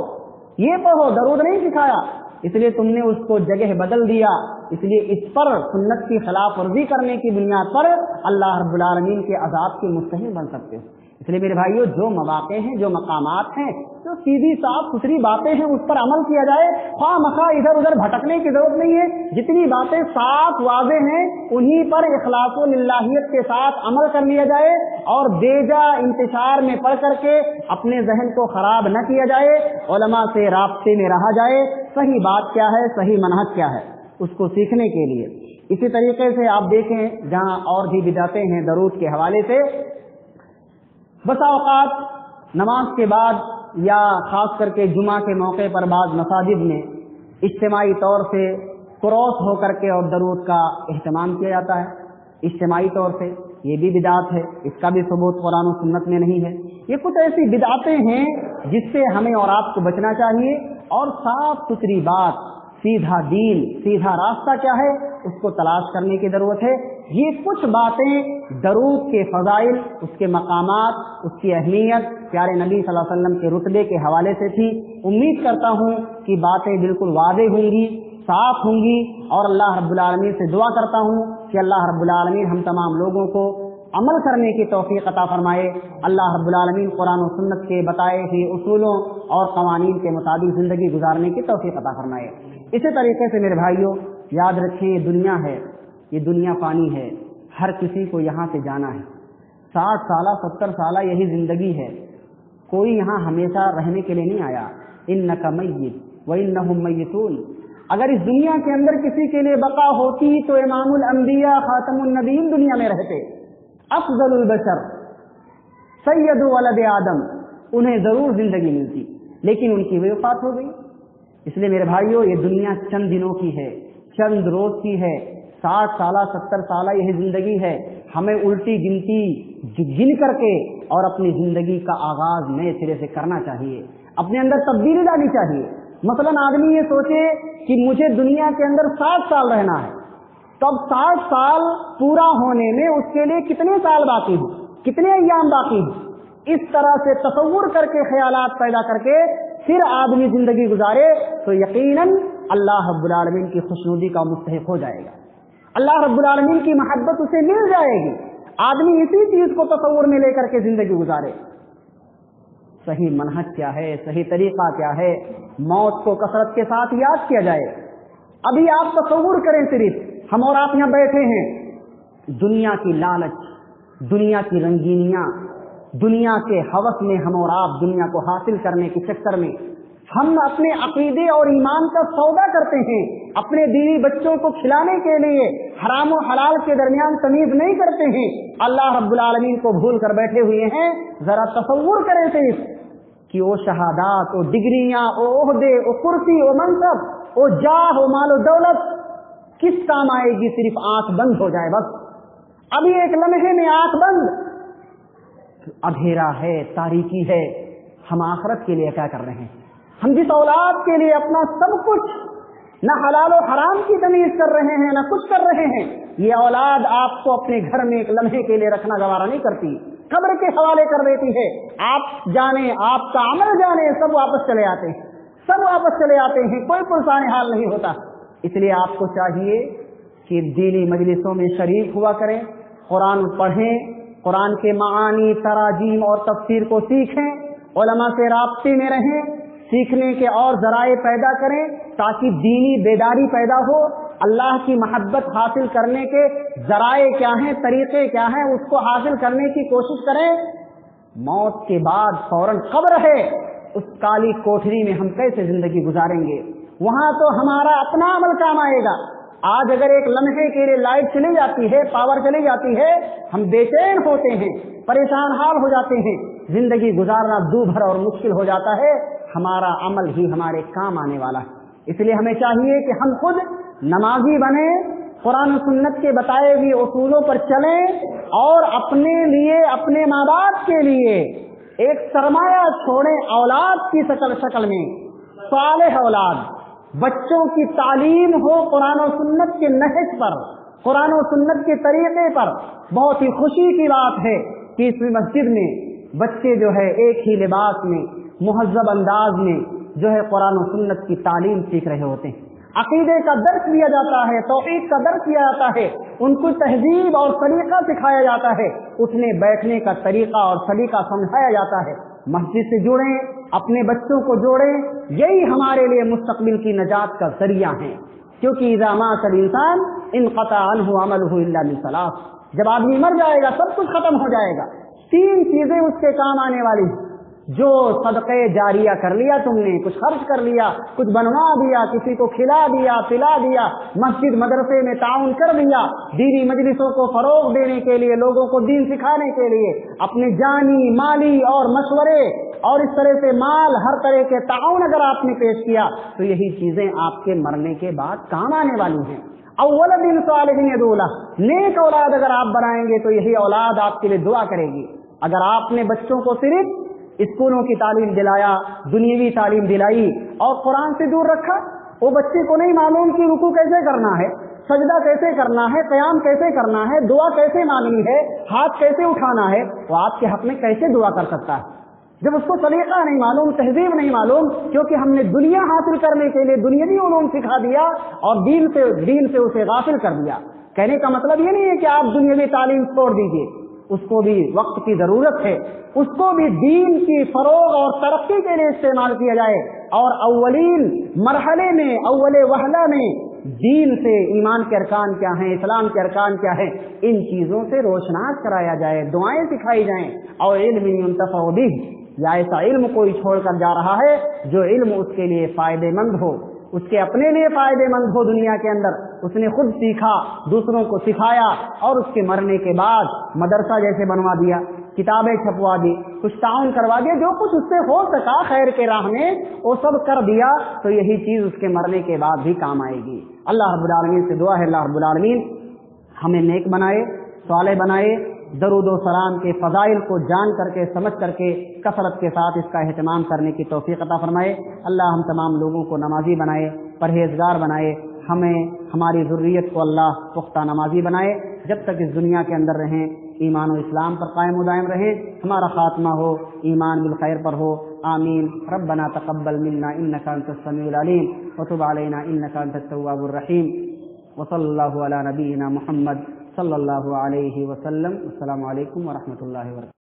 ये पढ़ो, दरूद नहीं सिखाया, इसलिए तुमने उसको जगह बदल दिया। इसलिए इस पर सुन्नत की खिलाफ वर्जी करने की बुनियाद पर अल्लाह रब्बुल आलमीन के अजाब के मुस्तहिक बन सकते हो। इसलिए मेरे भाइयों, जो मवाक़े हैं, जो मकामात हैं, जो सीधी साफ सुथरी बातें हैं, उस पर अमल किया जाए, ख्वाह इधर उधर भटकने की जरूरत नहीं है। जितनी बातें साफ वाज़े हैं उन्हीं पर इखलास व लिल्लाहियत के साथ अमल कर लिया जाए और बेजा इंतशार में पढ़ करके अपने जहन को खराब न किया जाए, उलमा से राब्ते में रहा जाए, सही बात क्या है, सही मनहज क्या है, उसको सीखने के लिए। इसी तरीके से आप देखें जहाँ और भी बिदातें हैं दरूद के हवाले से, बसा औकात नमाज के बाद या खास करके जुमा के मौके पर बाद मसाजिद में इज्तिमाई तौर से क्रॉस होकर के और दरूद का एहतमाम किया जाता है। इज्तिमाई तौर से ये भी बिदात है, इसका भी सबूत कुरान और सुन्नत में नहीं है। ये कुछ ऐसी बिदातें हैं जिससे हमें और आपको बचना चाहिए और साफ सुथरी बात, सीधा दीन, सीधा रास्ता क्या है उसको तलाश करने की जरूरत है। ये कुछ बातें दरूद के फजाइल, उसके मकामात, उसकी अहमियत प्यारे नबी सल्लल्लाहु अलैहि वसल्लम के रुतबे के हवाले से थी। उम्मीद करता हूँ कि बातें बिल्कुल वाज़ेह होंगी, साफ होंगी और अल्लाह रब्बुल आलमीन से दुआ करता हूँ कि अल्लाह रब्बुल आलमीन हम तमाम लोगों को अमल करने की तौफीक अता फरमाए। अल्लाह रब्बुल आलमीन कुरान और सुन्नत के बताए हुए उसूलों और कवानीन के मुताबिक जिंदगी गुजारने की तौफीक अता फरमाए। इसी तरीके से मेरे भाइयों, याद रखें ये दुनिया है, ये दुनिया फानी है, हर किसी को यहाँ से जाना है। 60 साल 70 साल यही जिंदगी है, कोई यहाँ हमेशा रहने के लिए नहीं आया। इन्नका मय्यित व इन्नहुम मय्यितून। अगर इस दुनिया के अंदर किसी के लिए बका होती तो इमामुल अंबिया खातमुन नबीय्यीन दुनिया में रहते, अफजलुल बशर सैयदु वलद आदम, उन्हें जरूर जिंदगी मिलती, लेकिन उनकी वफात हो गई। इसलिए मेरे भाइयों, ये दुनिया चंद दिनों की है, चंद रोज की है, 60 साल 70 साल यही जिंदगी है। हमें उल्टी गिनती गिन करके और अपनी जिंदगी का आगाज नए सिरे से करना चाहिए, अपने अंदर तब्दीली लानी चाहिए। मसलन आदमी ये सोचे कि मुझे दुनिया के अंदर 60 साल रहना है, तब 60 साल पूरा होने में उसके लिए कितने साल बाकी हैं, कितने अय्याम बाकी हैं, इस तरह से तसव्वुर करके ख्यालात पैदा करके फिर आदमी जिंदगी गुजारे तो यकीनन अल्लाह रब्बुल आलमीन की खुशनुदी का मुस्तहिक हो जाएगा, अल्लाह रब्बुल आलमीन की मोहब्बत उसे मिल जाएगी। आदमी इसी चीज को तसव्वुर में लेकर के जिंदगी गुजारे। सही मनहज क्या है, सही तरीका क्या है, मौत को कसरत के साथ याद किया जाए। अभी आप तसव्वुर करें, सिर्फ हम और आप यहाँ बैठे हैं, दुनिया की लालच, दुनिया की रंगीनियां, दुनिया के हवस में हम और आप दुनिया को हासिल करने के चक्कर में हम अपने अकीदे और ईमान का सौदा करते हैं, अपने बीवी बच्चों को खिलाने के लिए हराम और हलाल के दरमियान तमीज नहीं करते हैं, अल्लाह रब्बुल आलमीन को भूल कर बैठे हुए हैं। जरा तसव्वुर करें सिर्फ कि वो शहादात, वो डिग्रियां, वो ओहदे, वो कुर्सी, वो मनसब, वो जाह, वो मालो दौलत किस काम आएगी, सिर्फ आंख बंद हो जाए बस। अभी एक लम्हे में आंख बंद, अंधेरा है, तारीकी है, हम आखिरत के लिए क्या कर रहे हैं? हम जिस औलाद के लिए अपना सब कुछ, न हलाल और हराम की तमीज कर रहे हैं, न कुछ कर रहे हैं, ये औलाद आपको अपने घर में एक लम्हे के लिए रखना गवारा नहीं करती, कब्र के हवाले कर देती है। आप जाने, आपका अमल जाने, सब वापस चले आते हैं, सब वापस चले आते हैं, कोई पुरसाने हाल नहीं होता। इसलिए आपको चाहिए कि दीनी मजलिसों में शरीक हुआ करें, कुरान पढ़ें, कुरान के मानी, तराजीम और तफसीर को सीखें, उलमा से राब्ते में रहें, सीखने के और जराए पैदा करें ताकि दीनी बेदारी पैदा हो। अल्लाह की मोहब्बत हासिल करने के जराए क्या हैं, तरीके क्या हैं, उसको हासिल करने की कोशिश करें। मौत के बाद फौरन कब्र है, उस काली कोठरी में हम कैसे जिंदगी गुजारेंगे? वहां तो हमारा अपना अमल काम आएगा। आज अगर एक लम्हे के लिए लाइट चली जाती है, पावर चली जाती है, हम बेचैन होते हैं, परेशान हाल हो जाते हैं, जिंदगी गुजारना दूभर और मुश्किल हो जाता है। हमारा अमल ही हमारे काम आने वाला है। इसलिए हमें चाहिए कि हम खुद नमाजी बने, قرآن و سنت کے بتائے ہوئے اصولوں پر چلیں اور اپنے لیے اپنے ماں باپ کے لیے ایک سرمایہ چھوڑیں اولاد کی شکل میں، صالح اولاد، بچوں کی تعلیم ہو قرآن و سنت کے نہج پر، قرآن و سنت کے طریقے پر۔ بہت ہی خوشی کی بات ہے کہ اس مسجد میں بچے جو ہے ایک ہی لباس میں مہذب انداز میں جو ہے قرآن و سنت کی تعلیم سیکھ رہے ہوتے ہیں، عقیدے کا درس دیا جاتا ہے، توحید کا درس دیا جاتا ہے، ان کو تہذیب اور طریقہ سکھایا جاتا ہے، اٹھنے بیٹھنے کا طریقہ اور سلیقہ سمجھایا جاتا ہے۔ مسجد سے جڑیں، اپنے بچوں کو جوڑیں، یہی ہمارے لیے مستقبل کی نجات کا ذریعہ ہے، کیونکہ اذا مات الانسان انقطع عنہ عملہ الا من ثلاث، جب آدمی مر جائے گا سب کچھ ختم ہو جائے گا، تین چیزیں اس کے کام آنے والی ہیں۔ جو صدقے جاریہ کر لیا تم نے، کچھ خرچ کر لیا، کچھ بنوا دیا، کسی کو کھلا دیا پلا دیا، مسجد مدرسے میں تعاون کر دیا، دینی مجلسوں کو فروغ دینے کے لیے، لوگوں کو دین سکھانے کے لیے اپنے جانی مالی اور مشورے اور اس طرح سے مال ہر طرح کے تعاون اگر آپ نے پیش کیا تو یہی چیزیں آپ کے مرنے کے بعد کام آنے والی ہیں۔ اول دن صالح یدعو لہ، نیک اولاد اگر آپ بنائیں گے تو یہی اولاد آپ کے لیے دعا کرے گی۔ اگر آپ نے بچوں کو صرف اسکولوں کی تعلیم دلایا، دنیاوی تعلیم دلائی اور قرآن سے دور رکھا، وہ بچے کو نہیں معلوم کہ رکوع کیسے کرنا ہے، سجدہ کیسے کرنا ہے، قیام کیسے کرنا ہے، دعا کیسے مانگنی ہے، ہاتھ کیسے اٹھانا ہے، وہ آپ کے حق میں کیسے دعا کر سکتا ہے جب اس کو سلیقہ نہیں معلوم، تہذیب نہیں معلوم؟ کیونکہ ہم نے دنیا حاصل کرنے کے لیے دنیاوی علوم سکھا دیا اور دین سے اسے غافل کر دیا۔ کہنے کا مطلب یہ نہیں ہے کہ آپ دنیاوی تعلیم چھوڑ دیجیے، اس کو بھی وقت کی ضرورت ہے، اس کو بھی دین کی فروغ اور ترقی کے لیے استعمال کیا جائے، اور اولین مرحلے میں، اول وہلہ میں دین سے ایمان کے ارکان کیا ہیں، اسلام کے ارکان کیا ہیں، ان چیزوں سے روشناس کرایا جائے، دعائیں سکھائی جائیں۔ اور علم ينتفع به، یا ایسا علم کوئی چھوڑ کر جا رہا ہے جو علم اس کے لیے فائدے مند ہو، اس کے اپنے لیے فائدے مند ہو، دنیا کے اندر اس نے خود سیکھا، دوسروں کو سکھایا، اور اس کے مرنے کے بعد مدرسہ جیسے بنوا دیا، کتابیں چھپوا دی، کچھ تعاون کروا دیا، جو کچھ اس سے ہو سکا خیر کے راہ میں وہ سب کر دیا، تو یہی چیز اس کے مرنے کے بعد بھی کام آئے گی۔ اللہ رب العالمین سے دعا ہے اللہ رب العالمین ہمیں نیک بنائے، صالح بنائے، درود و سلام کے فضائل کو جان کر کے سمجھ کر کے کثرت کے ساتھ اس کا اہتمام کرنے کی توفیق عطا فرمائے۔ اللہ ہم تمام لوگوں کو نمازی بنائے، پرہیزگار بنائے، ہمیں ہماری ذریت کو اللہ پختہ نمازی بنائے، جب تک اس دنیا کے اندر رہیں ایمان و اسلام پر قائم و دائم رہیں، ہمارا خاتمہ ہو ایمان بالخیر پر ہو، آمین۔ ربنا تقبل منا انک انت السمیع العلیم وتب علینا انک انت التواب الرحیم، وصلی اللہ علی نبینا محمد صلی اللہ علیہ وسلم۔ السلام علیکم ورحمۃ اللہ وبرکاتہ۔